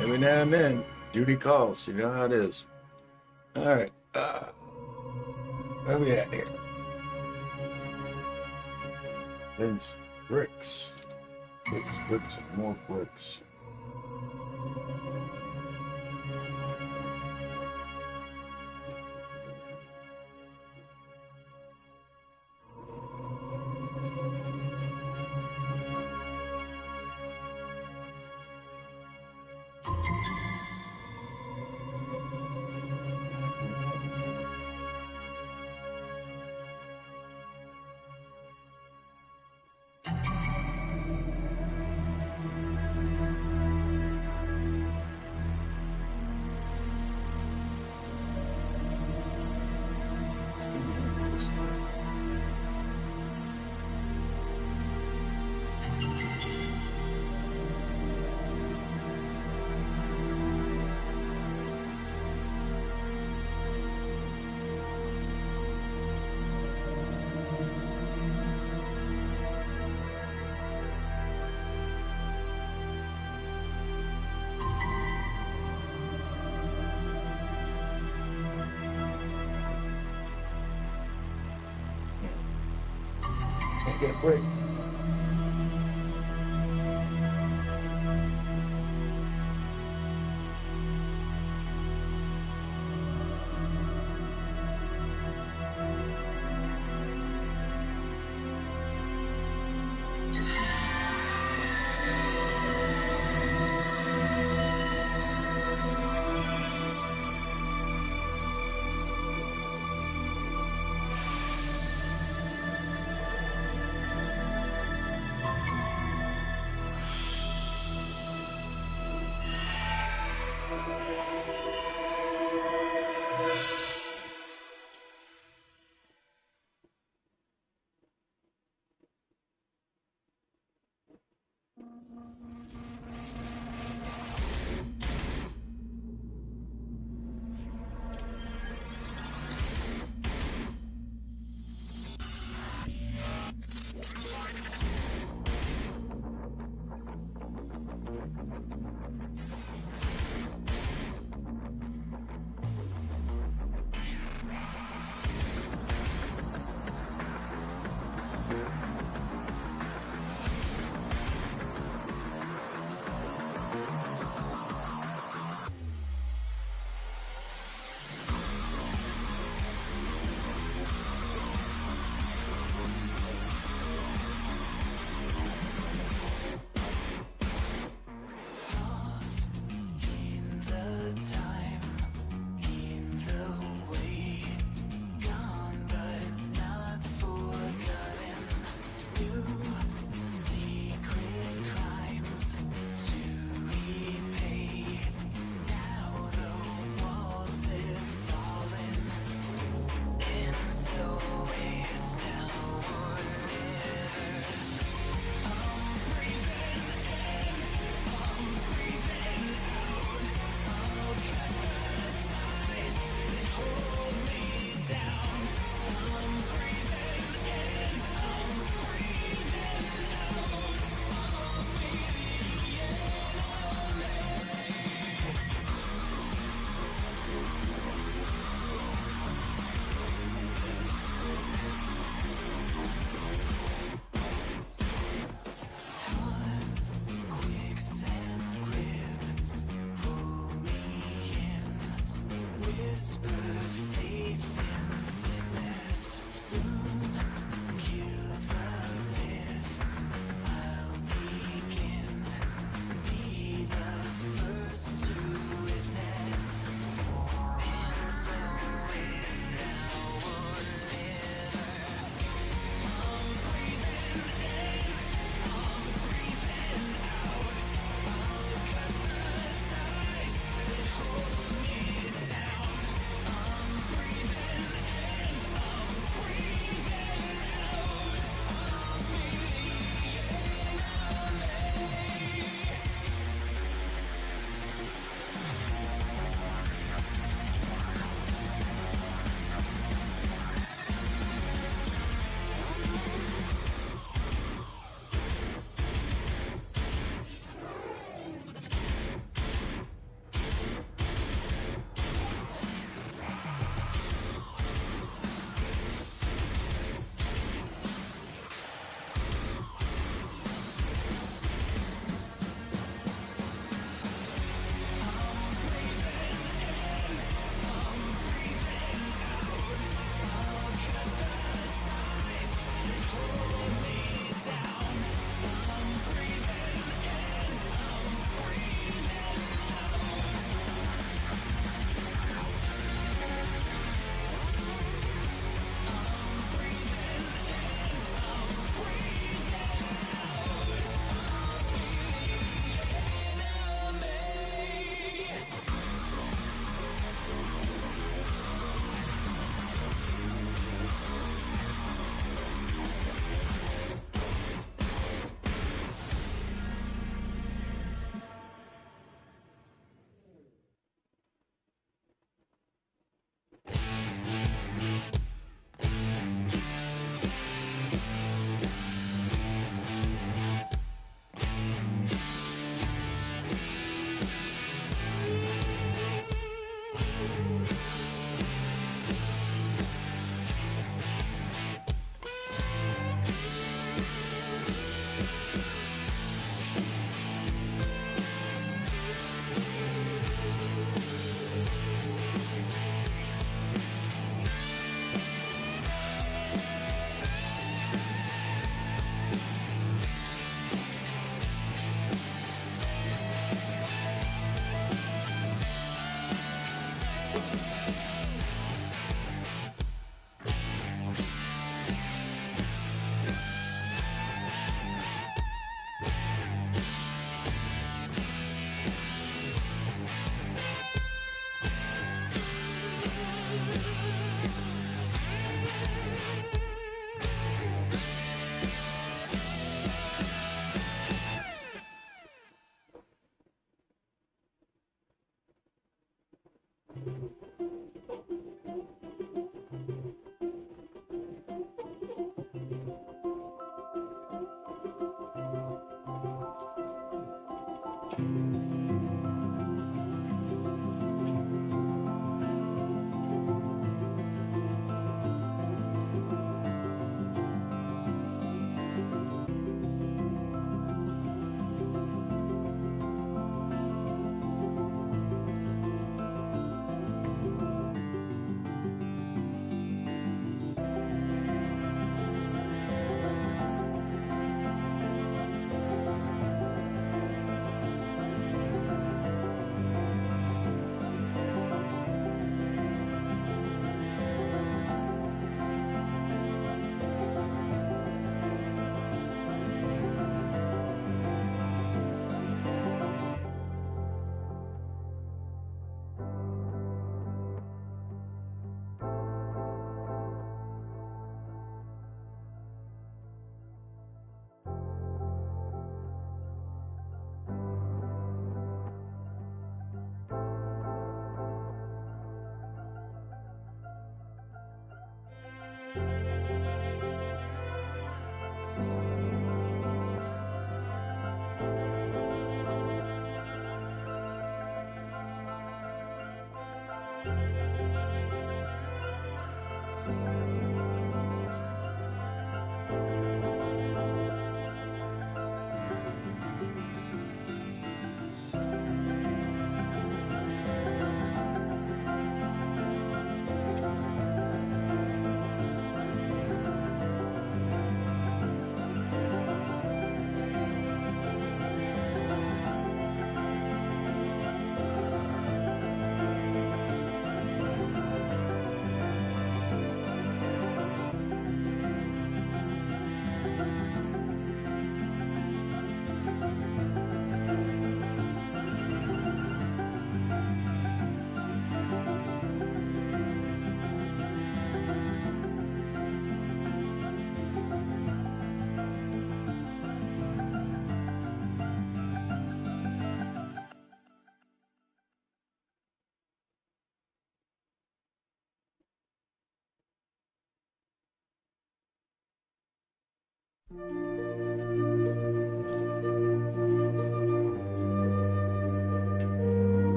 Every now and then, duty calls. You know how it is. All right. Where are we at here? There's bricks. Bricks, and more bricks. Can't get a break.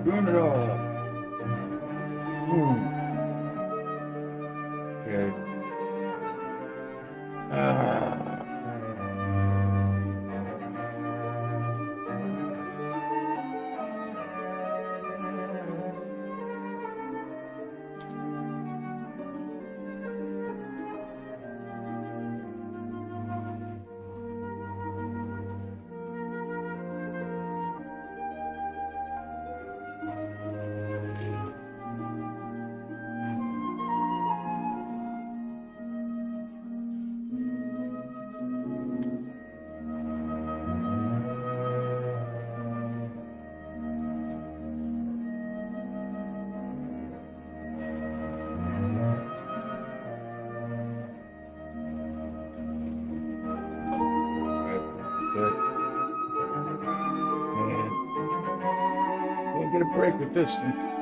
Doing it all up. Okay. a break with this one.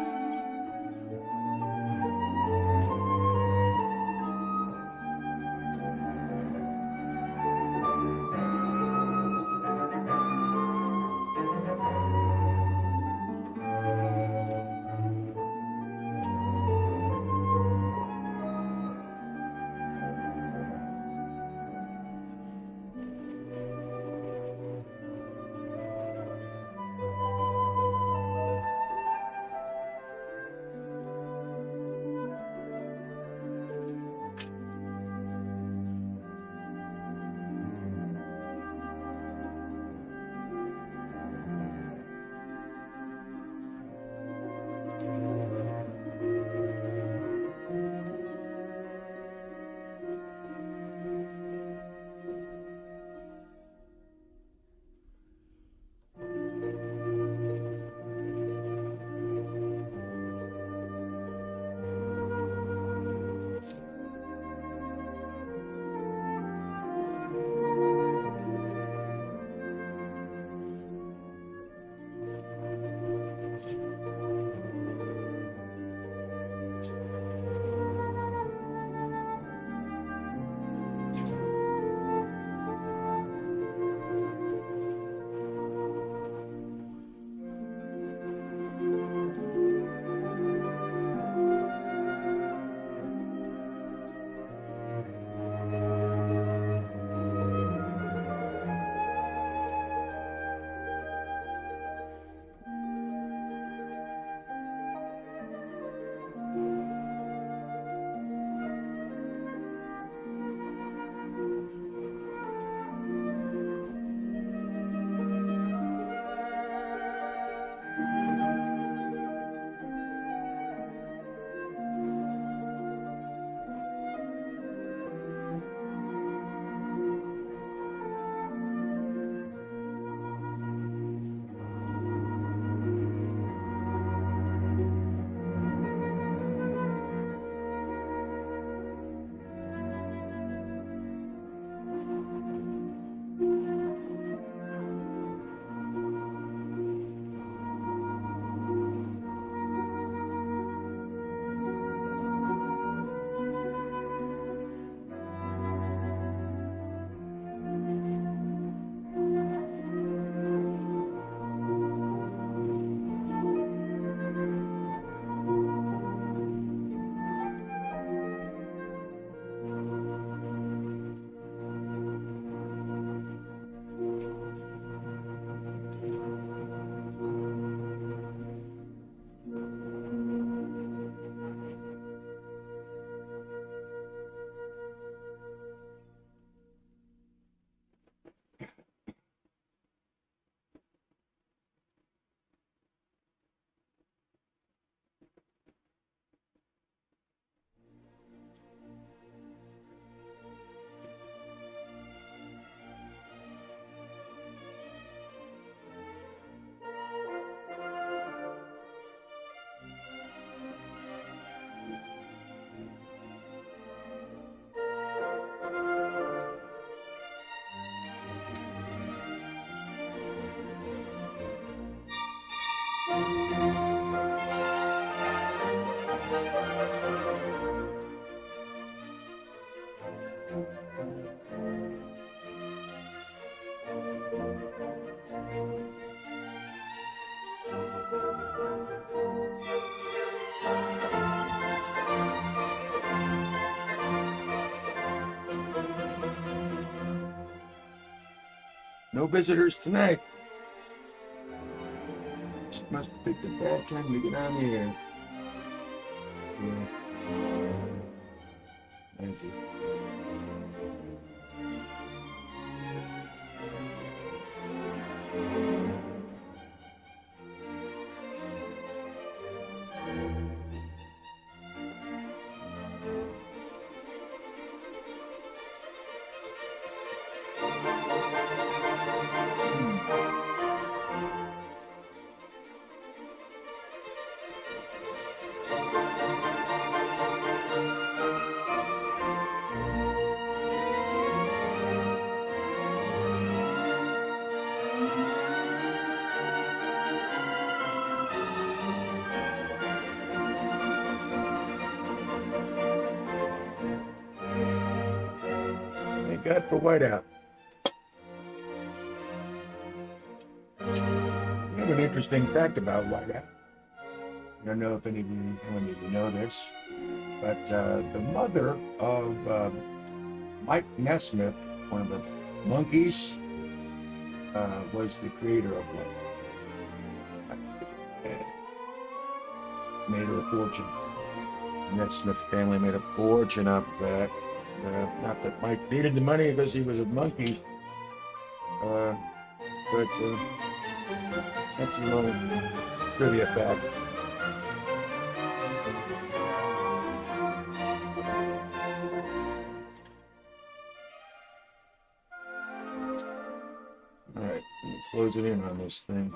No visitors tonight. Just must have picked a bad time to get on the air. Yeah. Thank you. got for whiteout. I have an interesting fact about whiteout. I don't know if any of you know this, but the mother of Mike Nesmith, one of the monkeys, was the creator of whiteout. Made her a fortune. The Nesmith family made a fortune off of that. Not that Mike needed the money because he was a monkey, but that's a little trivia fact. All right, let's close it in on this thing.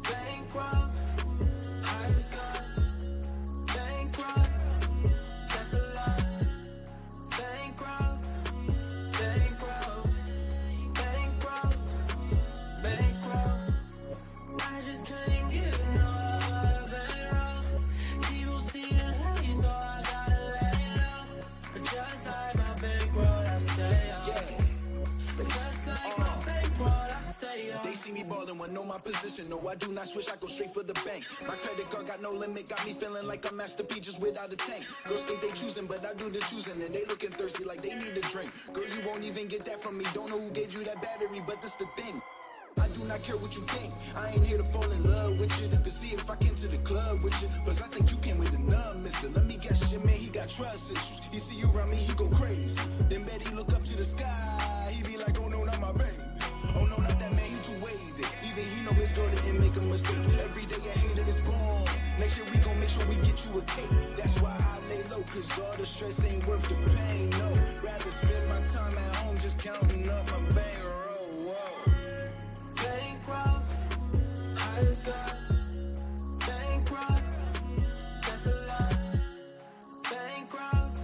Bankrupt, I just got bankrupt. That's a lot. Bankrupt, bankrupt, bankrupt, bankrupt. I just couldn't get enough bankrupt. People see the hate, so I gotta lay low. Just like my bankroll, I stay up. Just like my bankroll, I stay up. They see me ballin' when know my position. No, I do not switch, I go straight for the bank. My credit card got no limit, got me feeling like I'm Master P just without a tank. Girls think they choosing, but I do the choosing, and they looking thirsty like they need a drink. Girl, you won't even get that from me. Don't know who gave you that battery, but that's the thing. I do not care what you think. I ain't here to fall in love with you, to see if I came to the club with you. But I think you came with enough, mister. Let me guess, your man, he got trust issues. He see you around me, he go crazy. Then bet he look up to the sky. He be like, oh no, not my baby. Oh no, not that man, he too wavy. Even he know his girl didn't make a mistake. Every day a hater is born. Next year we gon' make sure we get you a cake. That's why I lay low, cause all the stress ain't worth the pain, no. Rather spend my time at home just counting up my bankroll. Whoa. Bankrupt, I just got bankrupt. That's a lot. Bankrupt,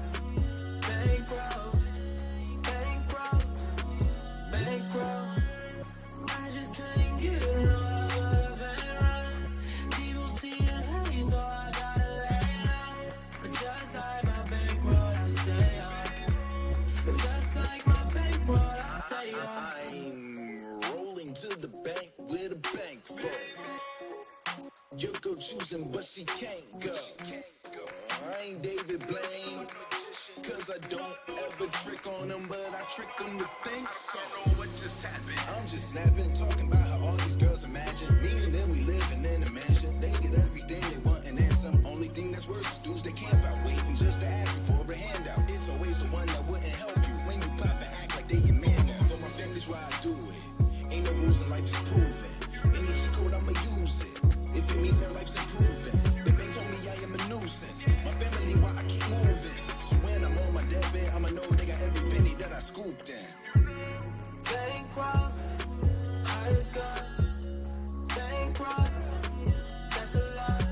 bankrupt, bankrupt, bankrupt. I just couldn't get enough bankrupt. People see the hate, so I gotta lay low. Just like my bankroll, I stay up. Just like my bankroll, I stay up. I'm rolling to the bank with a bank full. You go choosing, but she can't go. I ain't David Blaine, cause I don't ever trick on them, but I trick them to think so. What just happened? I'm just snapping, talking about how all these girls imagine me and them, we living in a mansion. They get everything they want and then some. Only thing that's worse is dudes they camp out waiting just to ask you for a handout. It's always the one that wouldn't help you when you pop and act like they your man now. For my family's why I do it. Ain't no rules in life, is proven. Any cheat code, I'ma use it. If it means their life's improving. They been told me I am a nuisance. My family, why I keep moving. So when I'm on my deathbed, I'ma know they got every penny that I scooped in. Bankrupt, I just got bankrupt. That's a lot.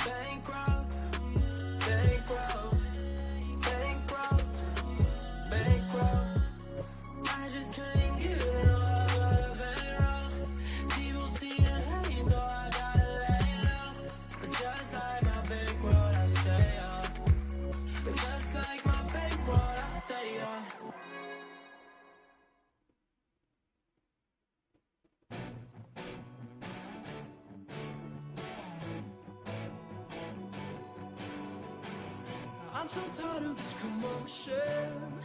Bankrupt, bankrupt, bankrupt, bankrupt. I just can't get it all out of it. People see it hate, so I gotta lay low. But just like my bankroll, I stay up. But just like my bankroll, I stay up. I'm so tired of this commotion.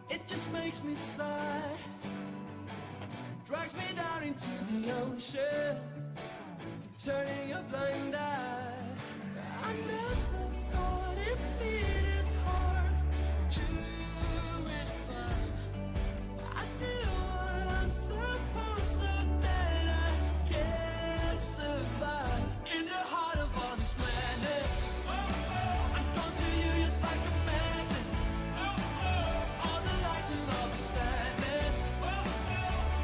It just makes me sigh. Drags me down into the ocean, turning a blind eye. I never thought it'd be this hard to revive. I do what I'm supposed to, then I can't survive. In the heart of all this madness, I'm drawn to you just like a magnet. All the lies and all the sadness.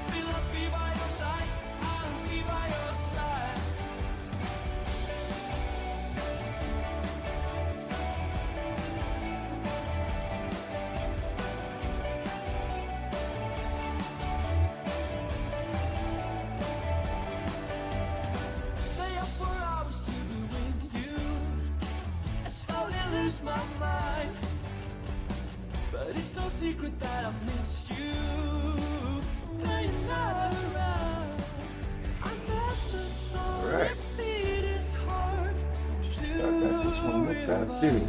Still I'll be by your side. I'll be by your side. Stay up for hours to be with you. I slowly lose my mind, but it's no secret that I missed you when you're not around. I never thought Alright. it'd be this hard to got this one looked at too.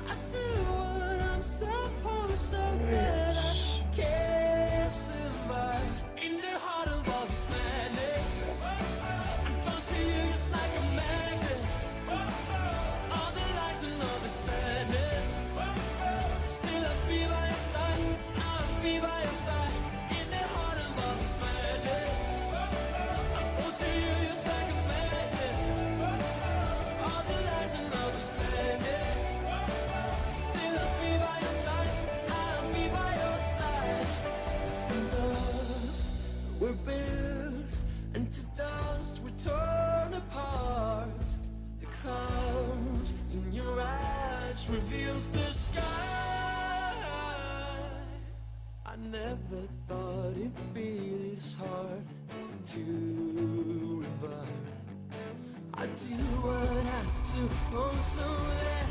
I do what I'm supposed to, Yes. but I can't survive. In the heart of all this madness, I'm drawn to you just like a magnet. All the lies and all the sadness. Still I'll be by your side. I'll be by your side. In the heart of all this madness, I'm drawn to you just like a magnet. All the lies and all the sadness. Still I'll be by your side. I'll be by your side. From dust we're built, and to dust we're torn apart. The clouds in your eyes reveals the sky. I never thought it'd be this hard to revive. I do what I'm supposed to, that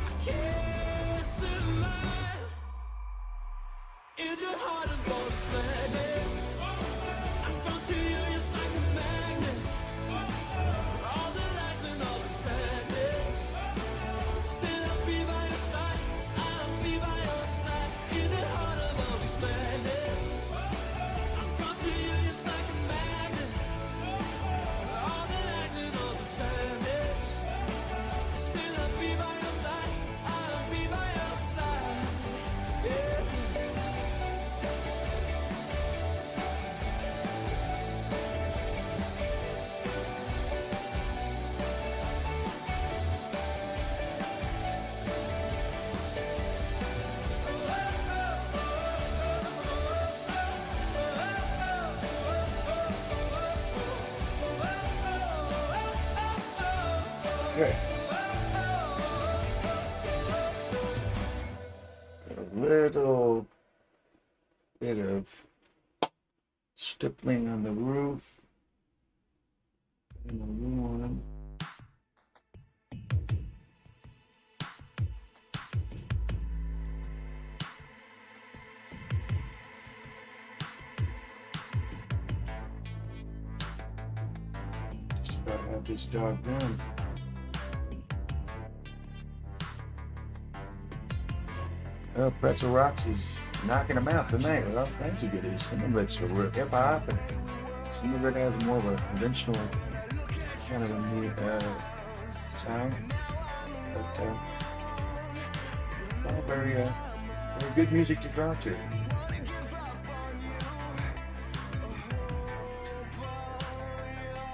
I can't survive. In the heart of all this madness, I'm drawn to you just like a magnet. All the lies and all the sadness. Still I'll be by your side. I'll be by your side. In the heart of all this madness, I'm drawn to you just like a magnet. All the lies and all the sadness. Still I'll be by your side. I'll be by your side. Yeah. Okay. A little bit of stippling on the roof. And a one. Just about have this dog done. Well, Pretzel Rocks is knocking them out tonight with all kinds of goodies. Some of it's hip hop, and some of it has more of a conventional kind of a neat sound. But it's all very good music to draw to.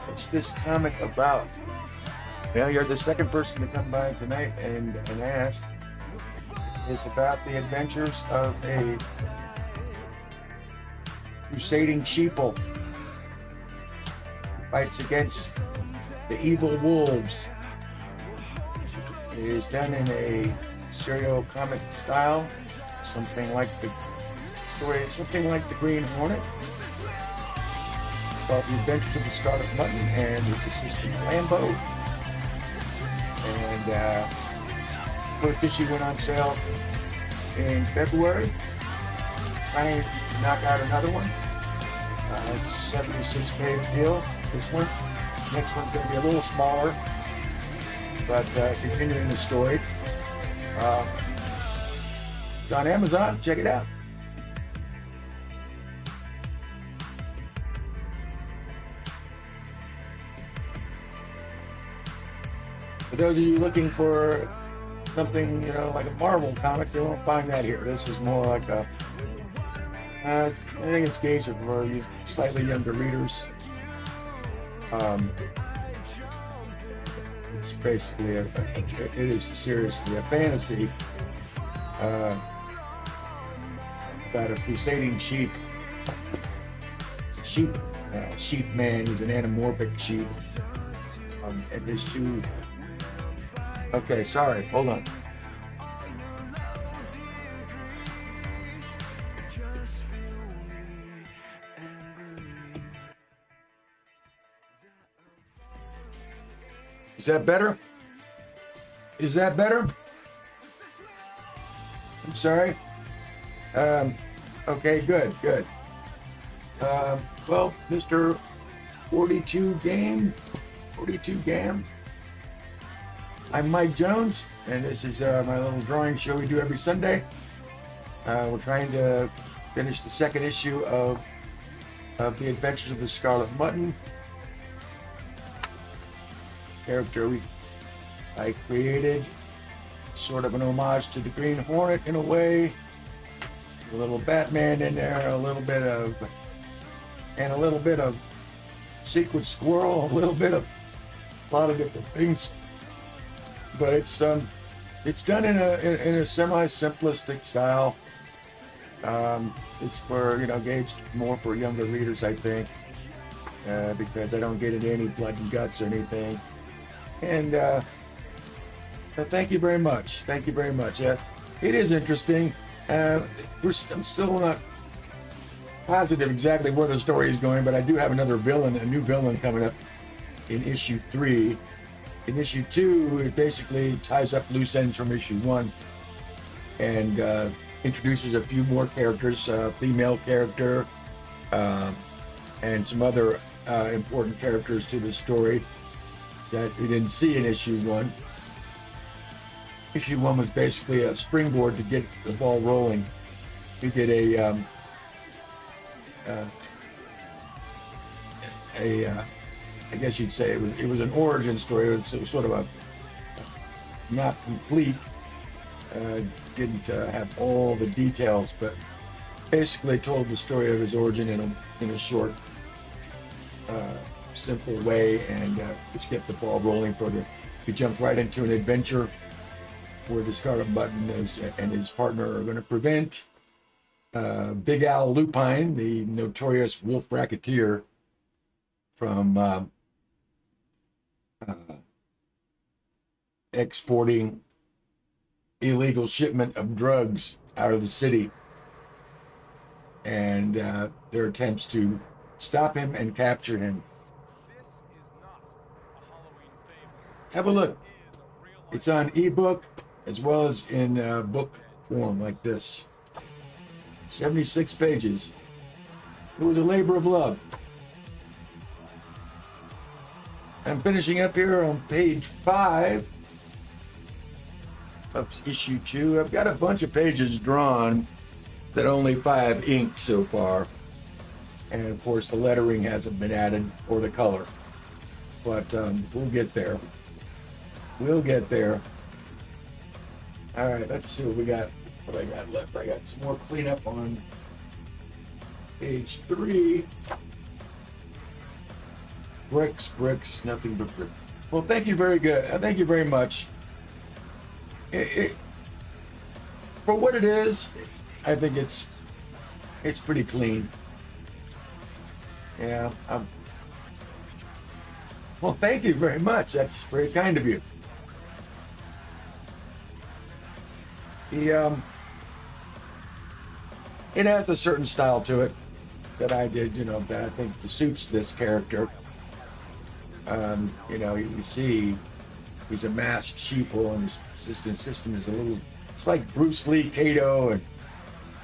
What's this comic about? Well, you're the second person to come by tonight and ask. It's about the adventures of a crusading sheeple who fights against the evil wolves. It is done in a serial comic style, something like the Green Hornet, called The Adventures of the Scarlet Mutton and his assistant Lambo. And first issue went on sale in February. Trying to knock out another one. It's a 76-page deal. This one. Next one's going to be a little smaller, but continuing the story. It's on Amazon. Check it out. For those of you looking for something, like a Marvel comic, you won't find that here. This is more like a, I think it's gauged for you slightly younger readers. It's basically it is seriously a fantasy about a crusading sheep man. He's an anamorphic sheep, and his two. Okay, sorry, hold on. Is that better? Is that better? I'm sorry. Okay, good. Well, Mr. 42 Game. I'm Mike Jones, and this is my little drawing show we do every Sunday. We're trying to finish the second issue of The Adventures of the Scarlet Mutton. Character I created, sort of an homage to the Green Hornet in a way. A little Batman in there, a little bit of Secret Squirrel, a lot of different things. But it's done in a semi-simplistic style. It's for gauged more for younger readers, I think, because I don't get into any blood and guts or anything. And thank you very much. It is interesting. I'm still not positive exactly where the story is going, but I do have a new villain coming up in issue 3. In issue 2, it basically ties up loose ends from issue 1 and introduces a few more characters, a female character, and some other important characters to the story that we didn't see in issue 1. Issue 1 was basically a springboard to get the ball rolling. We did I guess you'd say it was an origin story. It was sort of a not complete. Didn't have all the details, but basically told the story of his origin in a short, simple way, and just get the ball rolling further. We jumped right into an adventure where the Scarlet Mutton and his partner are going to prevent Big Al Lupine, the notorious wolf racketeer, from exporting illegal shipment of drugs out of the city, and their attempts to stop him and capture him. Have a look. It's on ebook as well as in book form like this. 76 pages. It was a labor of love. I'm finishing up here on page 5 of issue 2. I've got a bunch of pages drawn that only 5 inked so far. And of course the lettering hasn't been added or the color. But we'll get there. We'll get there. All right, let's see what I got left. I got some more cleanup on page 3. Bricks, nothing but brick. Well, thank you very good. Thank you very much. For what it is, I think it's pretty clean. Yeah. Well, thank you very much. That's very kind of you. It has a certain style to it that I did, that I think suits this character. You see he's a masked sheeple, and his system is a little, it's like Bruce Lee, Kato, and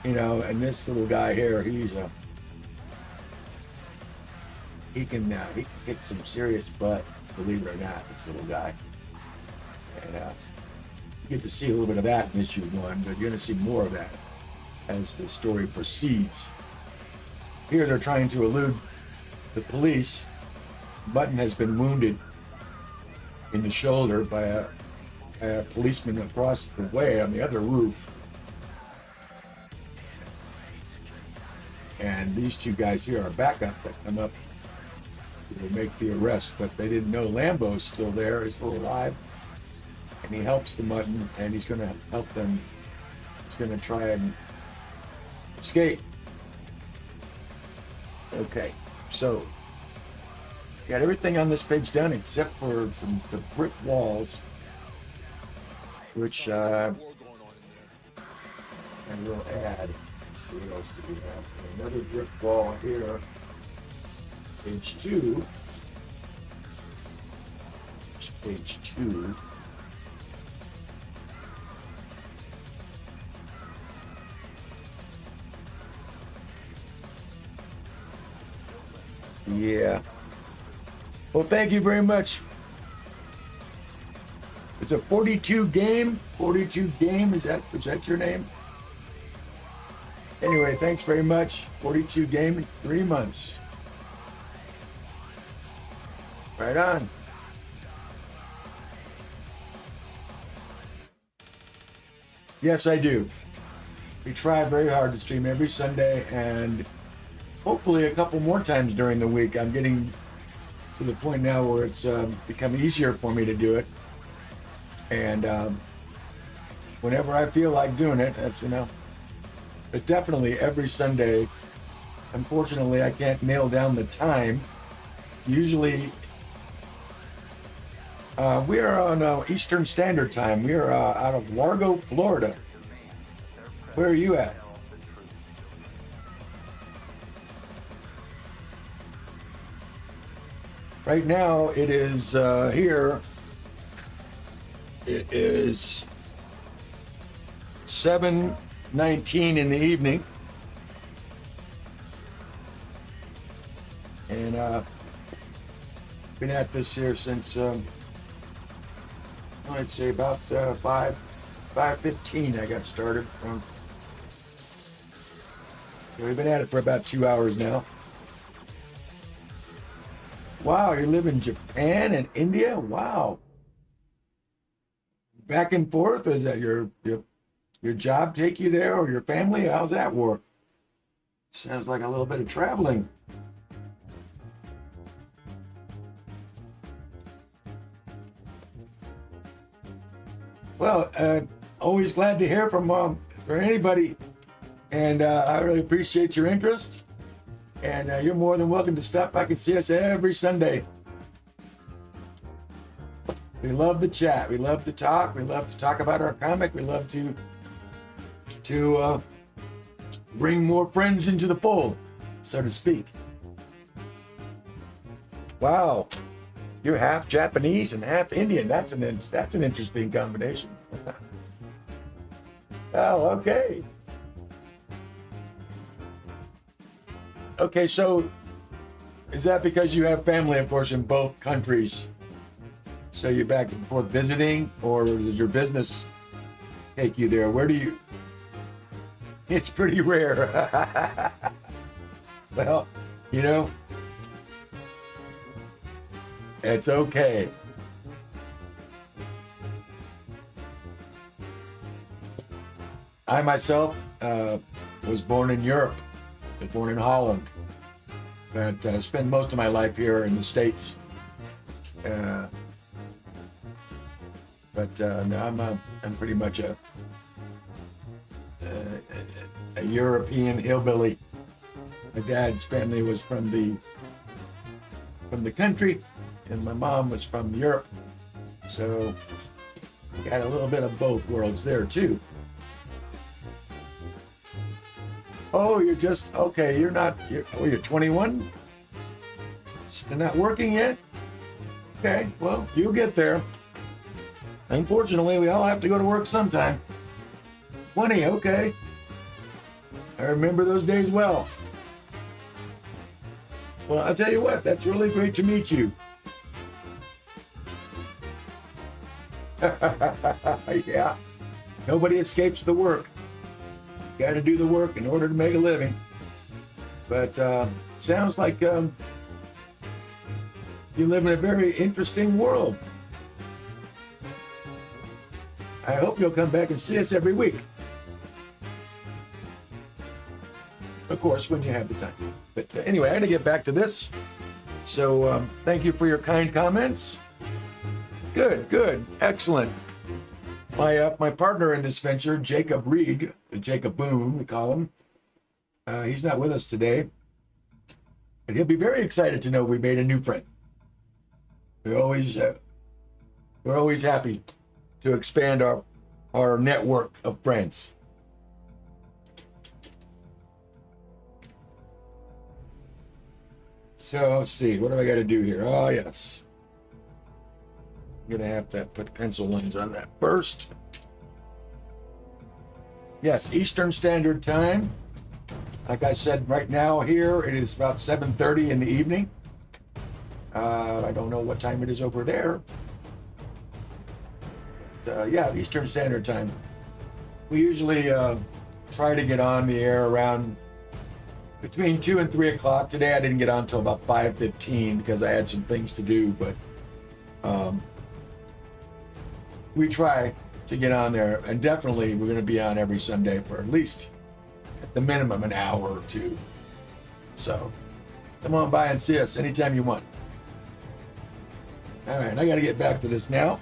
and this little guy here, he can kick some serious butt, believe it or not, this little guy. And you get to see a little bit of that in issue 1, but you're going to see more of that as the story proceeds. Here they're trying to elude the police. Mutton has been wounded in the shoulder by a policeman across the way on the other roof. And these 2 guys here are backup that come up to make the arrest, but they didn't know Lambo's still there, he's still alive. And he helps the Mutton, and he's going to help them. He's going to try and escape. Okay, so got everything on this page done except for the brick walls, which I will add. Let's see what else do we have. Another brick wall here. Page 2. Page 2. Yeah. Well, thank you very much. It's a 42 game. 42 game. Is that your name? Anyway, thanks very much. 42 game in 3 months. Right on. Yes, I do. We try very hard to stream every Sunday, and hopefully a couple more times during the week. I'm getting to the point now where it's become easier for me to do it. And whenever I feel like doing it, that's, but definitely every Sunday. Unfortunately, I can't nail down the time. Usually, we are on Eastern Standard Time. We are out of Largo, Florida. Where are you at? Right now, it is here. It is 7:19 in the evening, and been at this here since I'd say about 5:15. I got started from. So we've been at it for about 2 hours now. Wow, you live in Japan and India? Wow. Back and forth? Is that your job take you there, or your family? How's that work? Sounds like a little bit of traveling. Well, always glad to hear from anybody, and I really appreciate your interest. And you're more than welcome to stop by and see us every Sunday. We love the chat. We love to talk. We love to talk about our comic. We love to bring more friends into the fold, so to speak. Wow, you're half Japanese and half Indian. That's an interesting combination. Oh, okay. Okay, so is that because you have family, of course, in both countries? So you're back and forth visiting, or is your business take you there. Where do you? It's pretty rare. Well, you know, it's okay. I myself was born in Europe. I was born in Holland, but spent most of my life here in the States. But no, I'm pretty much a European hillbilly. My dad's family was from the country, and my mom was from Europe. So got a little bit of both worlds there too. Oh, you're just okay. You're 21. Still not working yet. Okay, well, you'll get there. Unfortunately, we all have to go to work sometime. 20, okay. I remember those days well. Well, I'll tell you what, that's really great to meet you. Yeah, nobody escapes the work. You got to do the work in order to make a living. But sounds like you live in a very interesting world. I hope you'll come back and see us every week. Of course, when you have the time. But anyway, I got to get back to this. So thank you for your kind comments. Good, excellent. My partner in this venture, Jacob Reed, Jacob Boone, we call him. He's not with us today, but he'll be very excited to know we made a new friend. We're always happy to expand our network of friends. So let's see, what do I got to do here? Oh yes, I'm gonna have to put pencil lines on that first. Yes, Eastern Standard Time. Like I said, right now here it is about 7:30 in the evening. I don't know what time it is over there. But, yeah, Eastern Standard Time. We usually try to get on the air around between 2 and 3 o'clock. Today I didn't get on until about 5:15 because I had some things to do, but we try to get on there, and definitely we're going to be on every Sunday for at least at the minimum an hour or two. So come on by and see us anytime you want. All right, I got to get back to this now.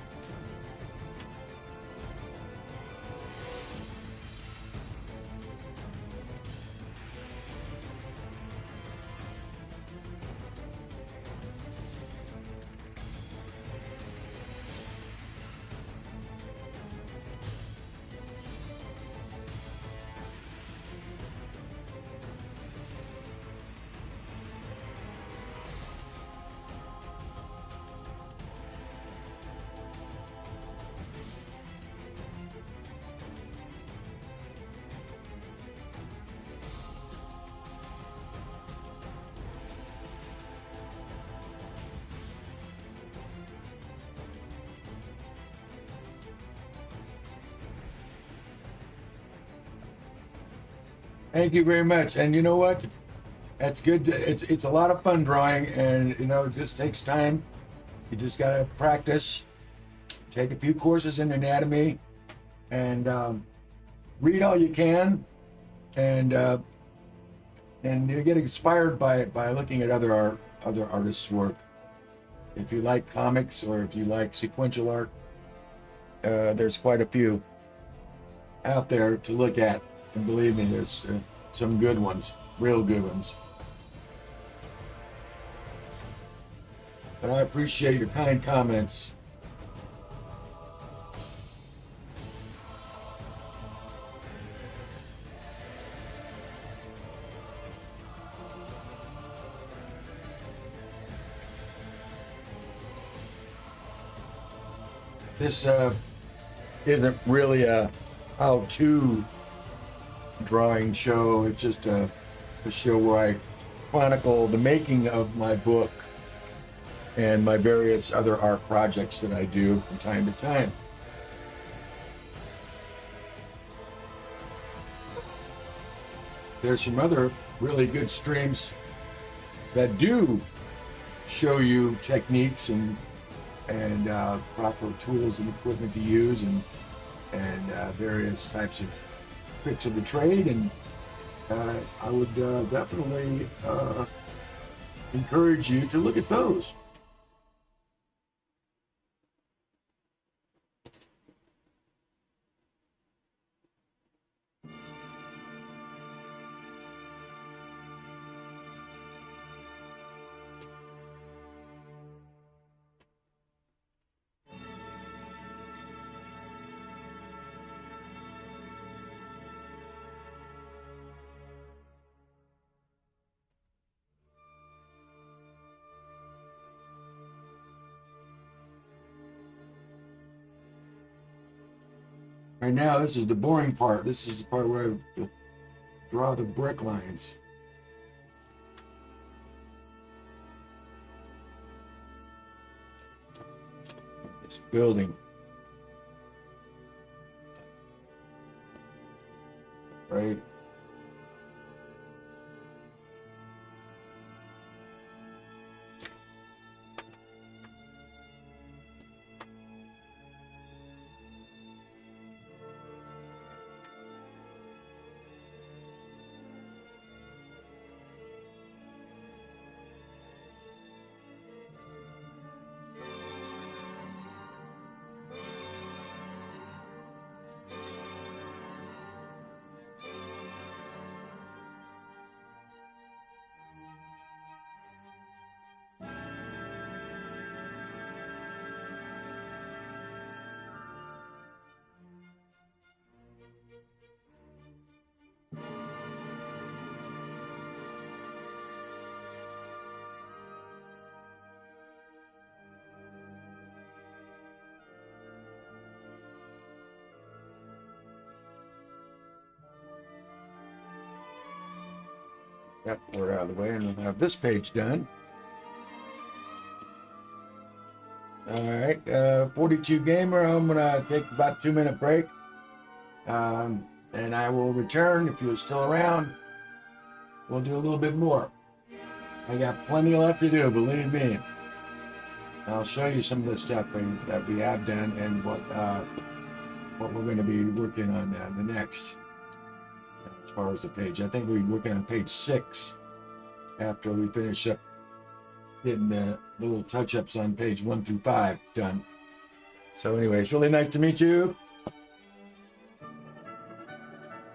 Thank you very much. And you know what? That's good. It's a lot of fun drawing, and you know, it just takes time. You just gotta practice, take a few courses in anatomy, and read all you can, and you get inspired by looking at other artists' work. If you like comics or if you like sequential art, there's quite a few out there to look at. And believe me, there's some good ones, real good ones. But I appreciate your kind comments. This isn't really a how-to drawing show. It's just a show where I chronicle the making of my book and my various other art projects that I do from time to time. there's some other really good streams that do show you techniques and proper tools and equipment to use and various types of tricks of the trade. And I would definitely encourage you to look at those. Right now, this is the boring part. This is the part where I have to draw the brick lines. This building. Right? That board out of the way, and we'll have this page done. All right, 42 Gamer, I'm gonna take about a 2-minute break. And I will return if you're still around. We'll do a little bit more. I got plenty left to do, believe me. I'll show you some of the stuff that we have done and what we're going to be working on the next. As far as the page, I think we're working on page 6 after we finish up getting the little touch-ups on page 1 through 5 done. So anyway, it's really nice to meet you.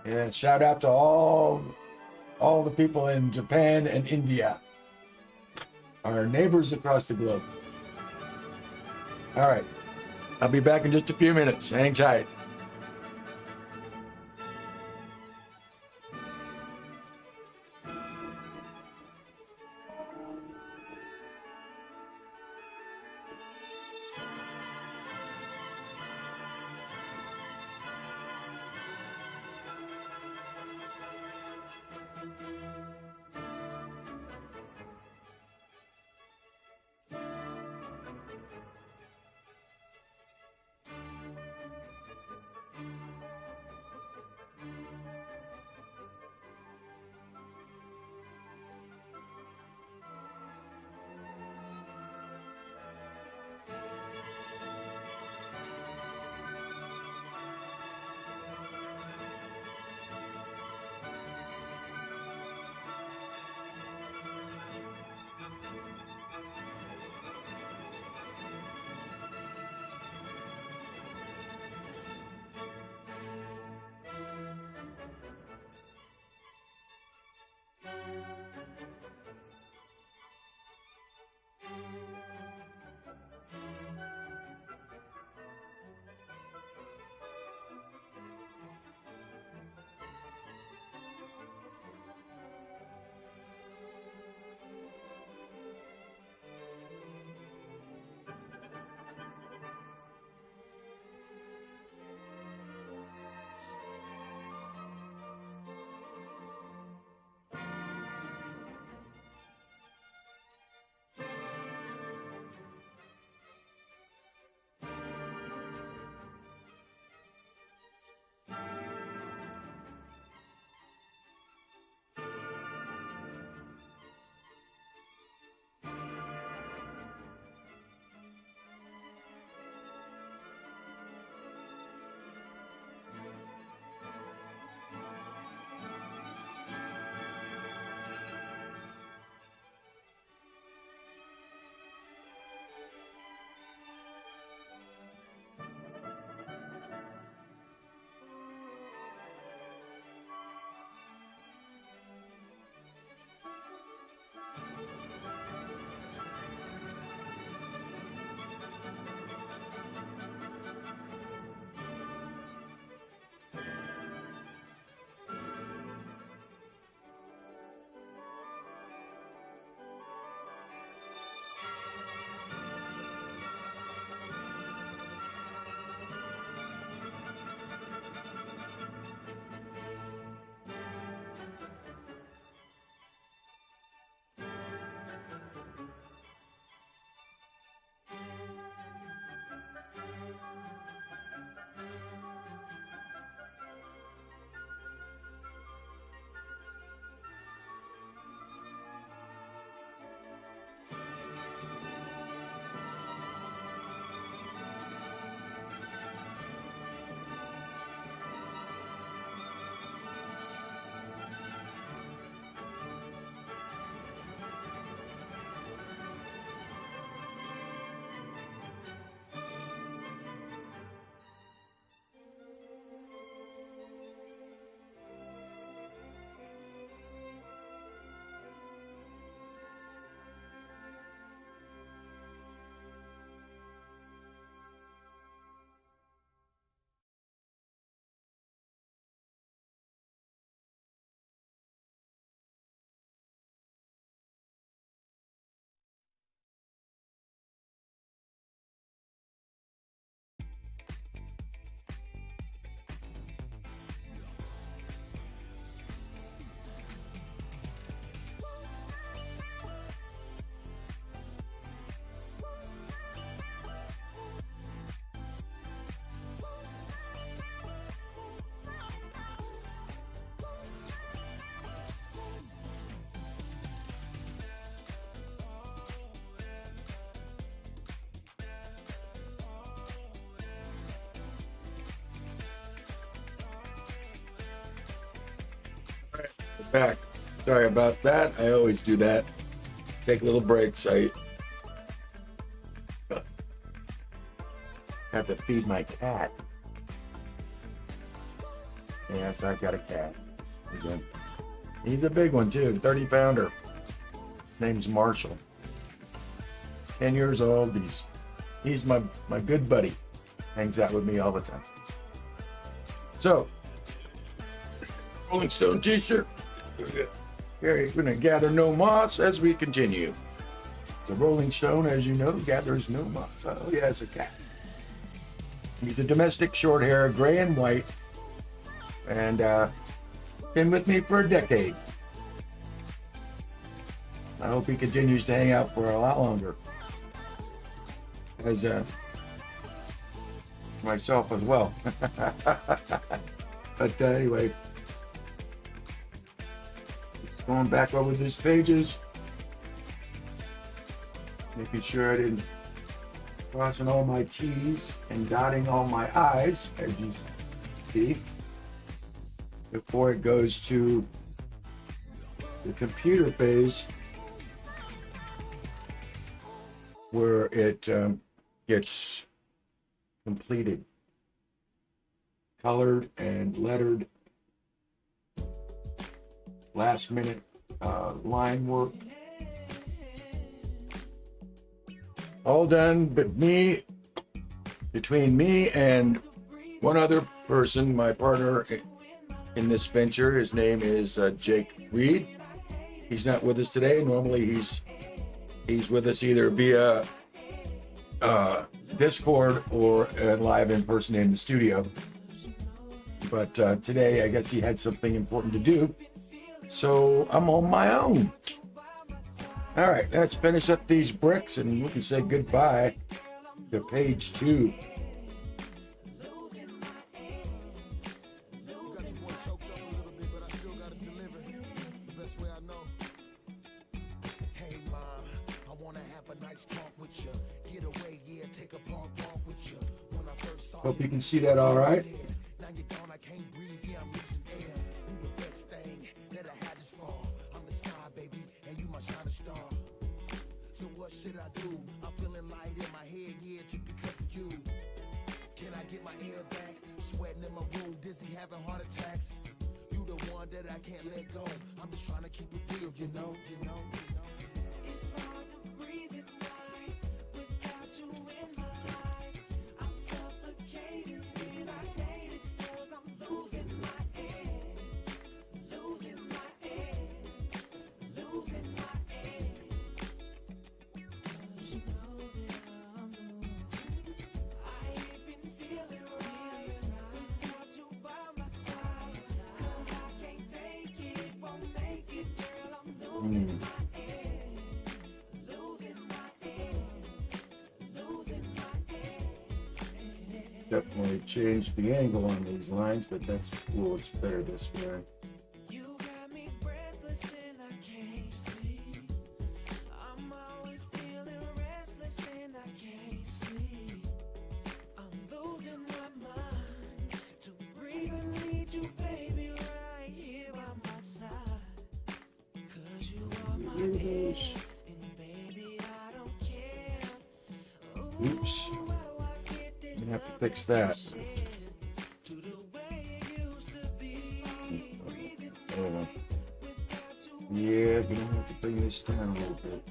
And shout out to all the people in Japan and India, our neighbors across the globe. All right, I'll be back in just a few minutes. Hang tight. back. Sorry about that. I always do that. Take little breaks. I have to feed my cat. Yes, I've got a cat. He's a big one too, 30-pounder. His name's Marshall. 10 years old. He's my good buddy. Hangs out with me all the time. So, Rolling Stone t-shirt. Here, you're going to gather no moss as we continue. The Rolling Stone, as you know, gathers no moss. Oh, yeah, it's a cat. He's a domestic short hair, gray and white, and been with me for a decade. I hope he continues to hang out for a lot longer. As myself as well. But anyway, going back over these pages, making sure I didn't crossing all my T's and dotting all my I's, as you see, before it goes to the computer phase, where it gets completed, colored and lettered, last minute line work, all done but between me and one other person, my partner in this venture. His name is Jake Reed. He's not with us today. Normally he's with us either via Discord or live in person in the studio. But today, I guess he had something important to do. So I'm on my own. All right, let's finish up these bricks and we can say goodbye to page 2. Hope you can see that all right. So what should I do? I'm feeling light in my head, yeah, just because of you. Can I get my air back? Sweating in my room, dizzy, having heart attacks. You the one that I can't let go. I'm just trying to keep it real, you know. It's hard to breathe at night without you in my life. I'm suffocating when I hate it 'cause I'm losing my head, losing my head, losing my head. 'Cause you know that I'm losing. I ain't been feeling right without you by my side. 'Cause I can't take it, won't make it, girl. I'm losing my head, losing my head, losing my head. Definitely changed the angle on these lines, but that's cool. It's better this way. You got me breathless and I can't sleep. I'm always feeling restless and I can't sleep. I'm losing my mind. To breathe, I need you, baby, right here by my side. 'Cause you are my air, and baby, I don't care. Oops. Ooh, how do I get this I'm gonna have to fix that. to the way it used to be? Breathing Uh, without you. yeah, gonna have to bring this down a little bit.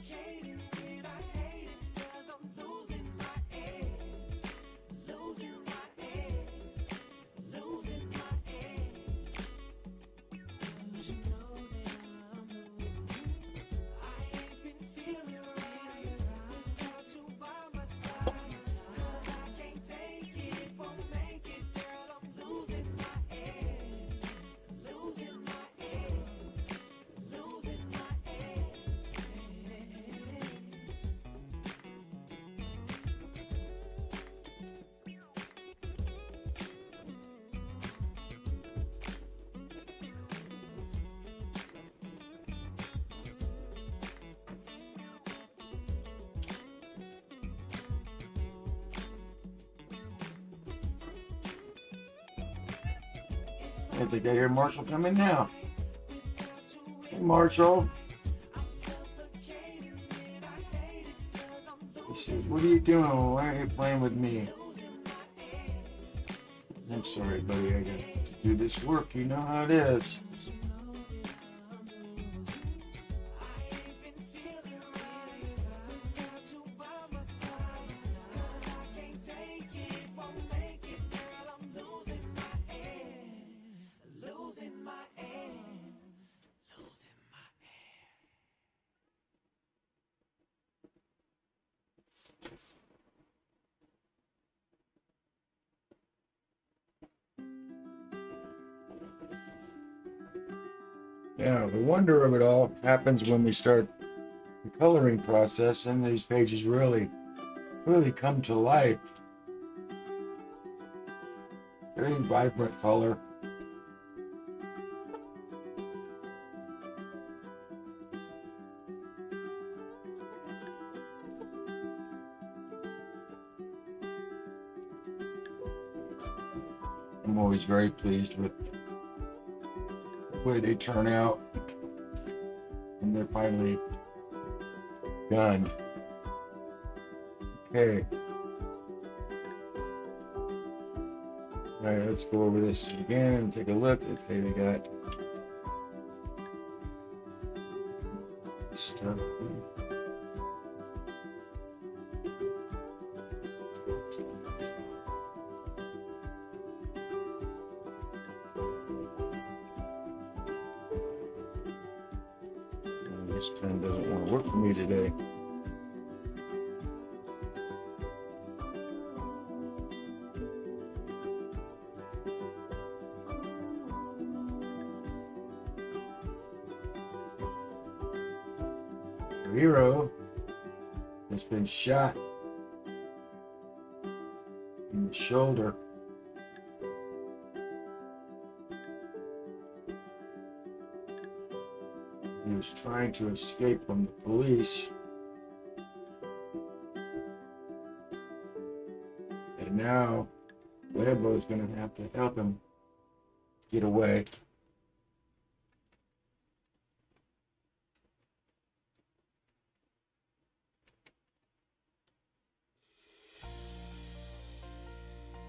I think I hear Marshall coming now. Marshall. He says, what are you doing? Why are you playing with me? I'm sorry, buddy. I got to do this work. You know how it is. Yeah, the wonder of it all happens when we start the coloring process and these pages really come to life. Very vibrant color. I'm always very pleased with the way they turn out when they're finally done. Okay. All right, let's go over this again and take a look. Okay, we got stuff. This pen doesn't want to work for me today. Our hero has been shot in the shoulder. He was trying to escape from the police. And now Lambo is going to have to help him get away.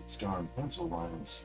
It's darn pencil lines.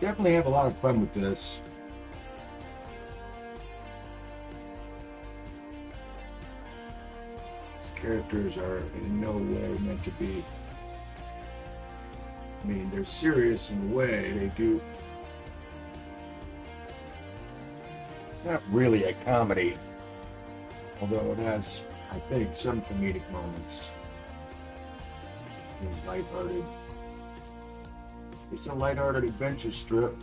Definitely have a lot of fun with this. These characters are in no way meant to be. I mean, they're serious in a way. They do. Not really a comedy, although it has, I think, some comedic moments. It's lighthearted. It's a lighthearted adventure strip.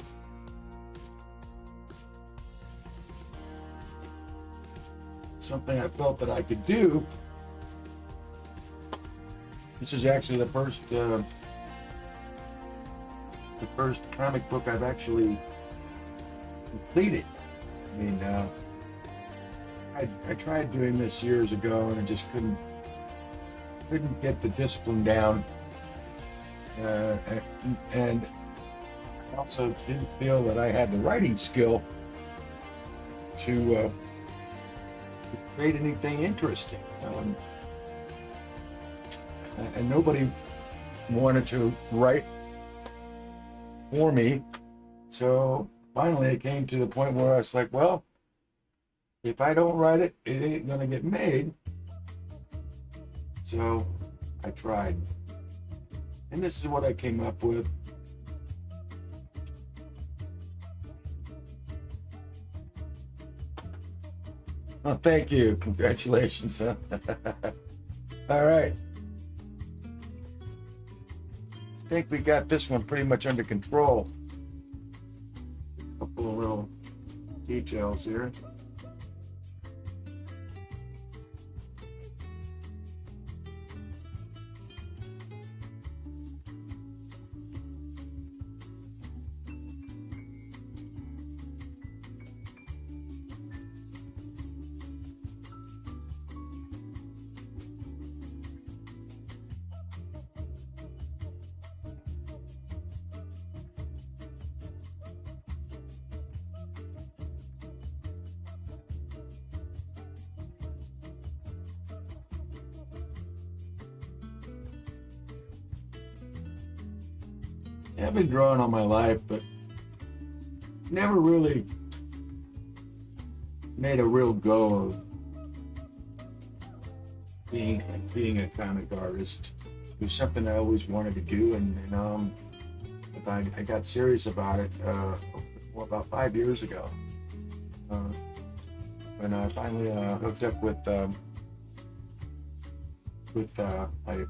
Something I felt that I could do. This is actually the first comic book I've actually completed. I mean, I tried doing this years ago, and I just couldn't get the discipline down. And I also didn't feel that I had the writing skill to create anything interesting. And nobody wanted to write for me. So finally it came to the point where I was like, well, if I don't write it, it ain't gonna get made. So I tried. And this is what I came up with. Oh, thank you. Congratulations. Huh? All right. I think we got this one pretty much under control. A couple of little details here. I've been drawing all my life, but never really made a real go of being a comic artist. It was something I always wanted to do, and I got serious about it about 5 years ago. When I finally hooked up with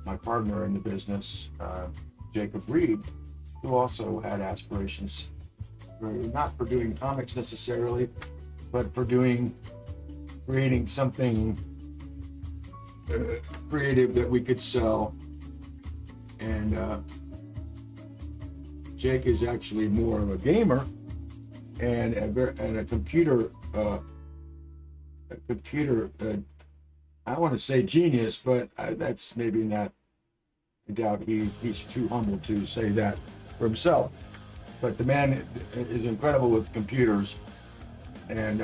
my partner in the business, Jacob Reed, who also had aspirations, not for doing comics necessarily, but for creating something creative that we could sell. And Jake is actually more of a gamer and a computer. I want to say genius, but that's maybe not. I doubt he's too humble to say that for himself. But the man is incredible with computers, and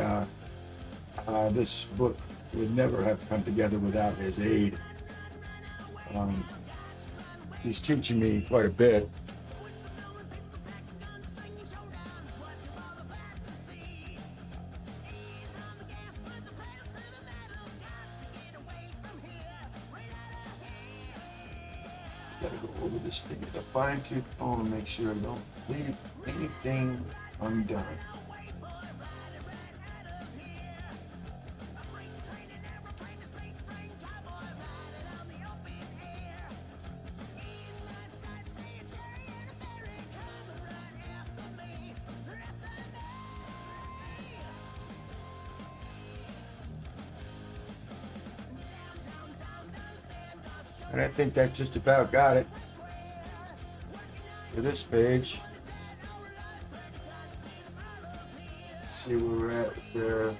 this book would never have come together without his aid. He's teaching me quite a bit. Got to go over this thing with a fine-tooth comb and make sure I don't leave anything undone. And I think that just about got it for this page. Let's see where we're at there.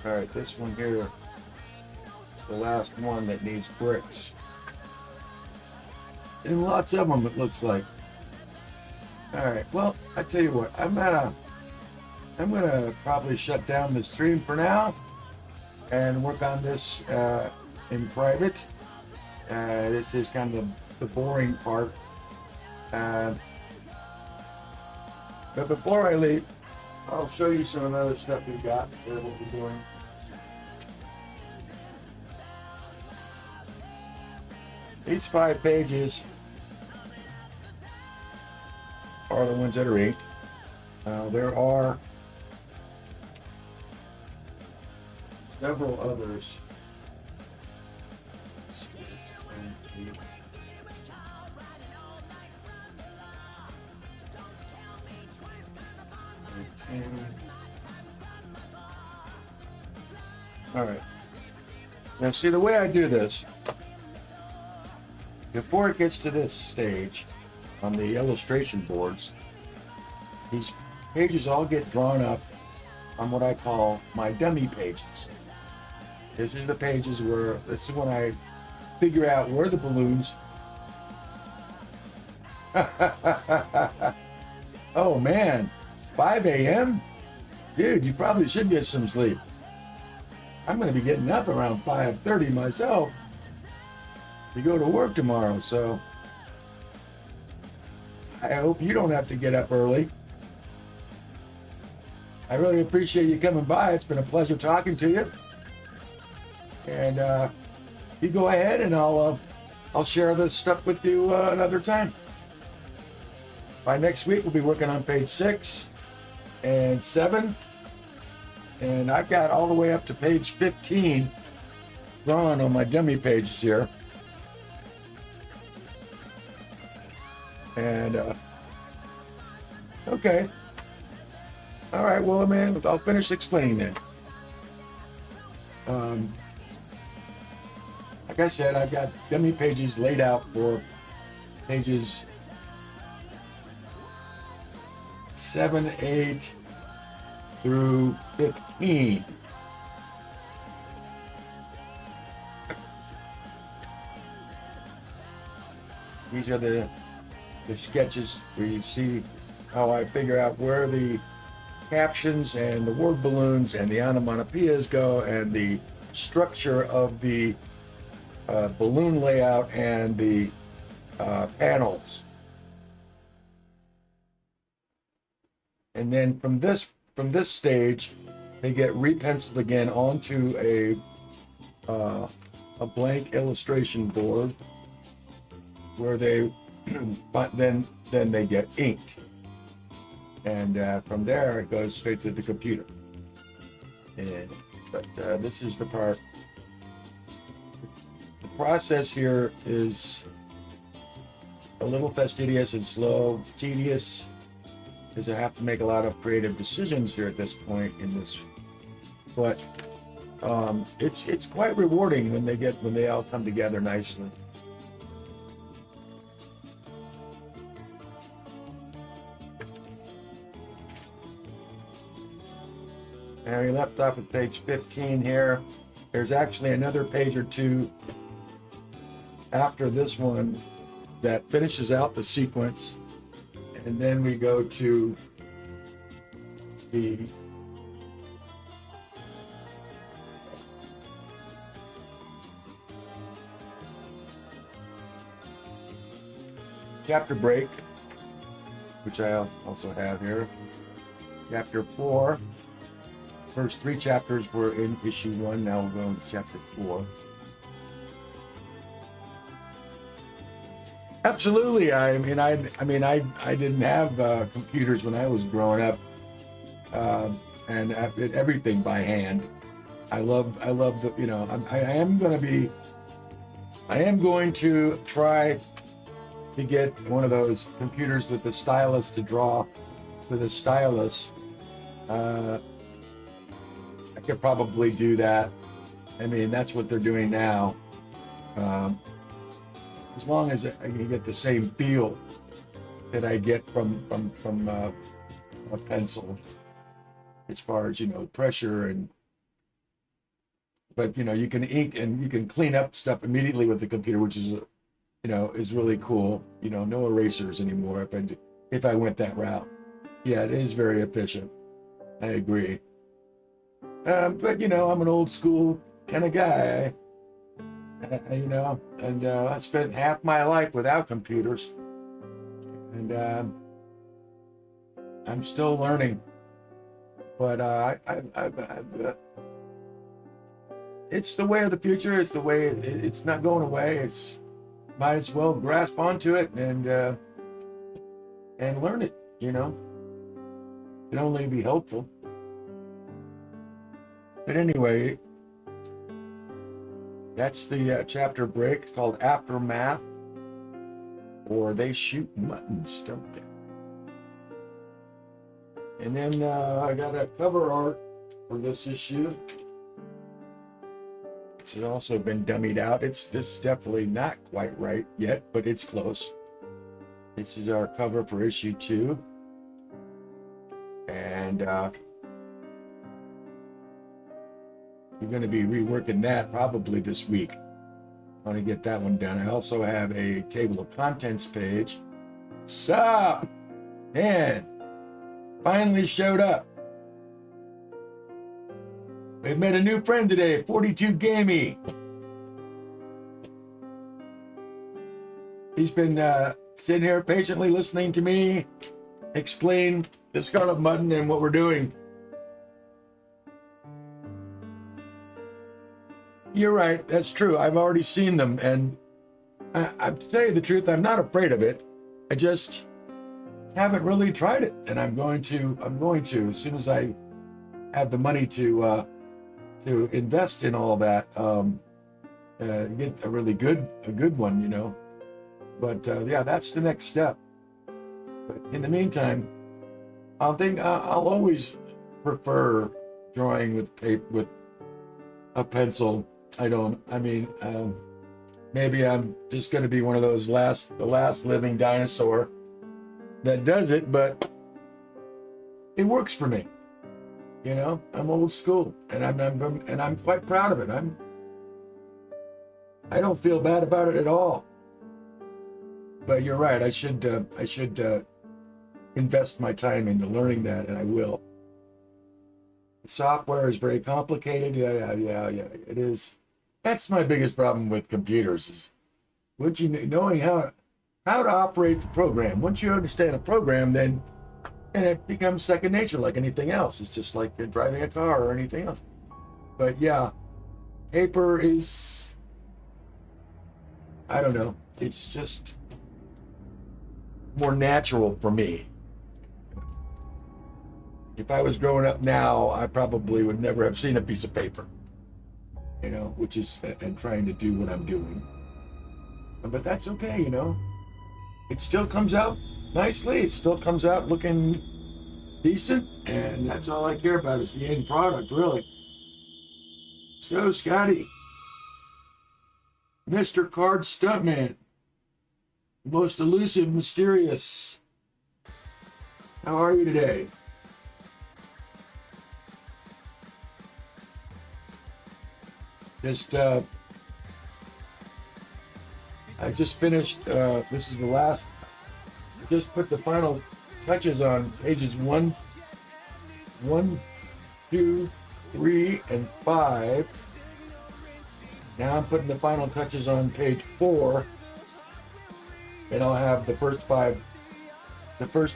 All right, this one here is the last one that needs bricks. And lots of them, it looks like. All right, well, I tell you what, I'm gonna probably shut down the stream for now and work on this in private. This is kind of the boring part. But before I leave, I'll show you some of the other stuff we've got that we'll be doing. These 5 pages are the ones that are inked. There are several others. All right. Now see, the way I do this, before it gets to this stage on the illustration boards, these pages all get drawn up on what I call my dummy pages. This is the pages where, this is when I figure out where the balloons. Oh man, 5 a.m.? Dude, you probably should get some sleep. I'm going to be getting up around 5:30 myself to go to work tomorrow, so I hope you don't have to get up early. I really appreciate you coming by. It's been a pleasure talking to you. And you go ahead and I'll share this stuff with you another time. by next week, we'll be working on page 6 and 7. And I've got all the way up to page 15 drawn on my dummy pages here. And, okay. All right, well, man, I'll finish explaining then. Like I said, I've got dummy pages laid out for pages 7, 8 through 15. These are the sketches where you see how I figure out where the captions and the word balloons and the onomatopoeias go, and the structure of the balloon layout and the panels. And then from this stage, they get repenciled again onto a blank illustration board, where they but then they get inked, and from there it goes straight to the computer. But this is the part. The process here is a little fastidious and slow, tedious, because I have to make a lot of creative decisions here at this point in this. But it's quite rewarding when they all come together nicely. And we left off at page 15 here. There's actually another page or two after this one that finishes out the sequence. And then we go to the chapter break, which I also have here. Chapter 4. First 3 chapters were in issue 1. Now we're going to chapter 4. Absolutely. I didn't have computers when I was growing up, and I did everything by hand. I love the, I am going to try to get one of those computers with the stylus to draw with a stylus. I could probably do that. I mean, that's what they're doing now. As long as I can get the same feel that I get from a pencil, as far as pressure but you can ink and you can clean up stuff immediately with the computer, which is is really cool. No erasers anymore if I went that route. Yeah, it is very efficient. I agree. But I'm an old school kind of guy. And I spent half my life without computers, and I'm still learning. But it's the way of the future. It's the way. It's not going away. It's might as well grasp onto it and learn it. It can only be helpful. But anyway. That's the chapter break. It's called Aftermath, or They Shoot Muttons, don't they? And then I got a cover art for this issue. It's also been dummied out. This is definitely not quite right yet, but it's close. This is our cover for issue 2. And we're going to be reworking that probably this week. I want to get that one done. I also have a table of contents page. Sup? Man, finally showed up. We've met a new friend today, 42 Gamey. He's been sitting here patiently listening to me explain the Scarlet Mutton and what we're doing. You're right. That's true. I've already seen them, and I to tell you the truth, I'm not afraid of it. haven't really tried it, and I'm going to as soon as I have the money to invest in all that, get a really good one, you know. But yeah, that's the next step. But in the meantime, I'll always prefer drawing with paper, with a pencil. Maybe I'm just going to be one of those the last living dinosaur that does it, but it works for me. You know, I'm old school, and I'm quite proud of it. I don't feel bad about it at all. But you're right. I should invest my time into learning that, and I will. The software is very complicated. Yeah. It is. That's my biggest problem with computers is knowing how to operate the program. Once you understand a program, then it becomes second nature like anything else. It's just like you're driving a car or anything else. But yeah, paper is, I don't know, it's just more natural for me. If I was growing up now, I probably would never have seen a piece of paper, you know, and trying to do what I'm doing. But that's okay, you know. It still comes out nicely. It still comes out looking decent, and that's all I care about is the end product, really. So, Scotty, Mr. Card Stuntman, most elusive, mysterious, how are you today? I just finished, this is the last, I just put the final touches on pages 1, 2, 3, and 5. Now I'm putting the final touches on page 4, and I'll have the first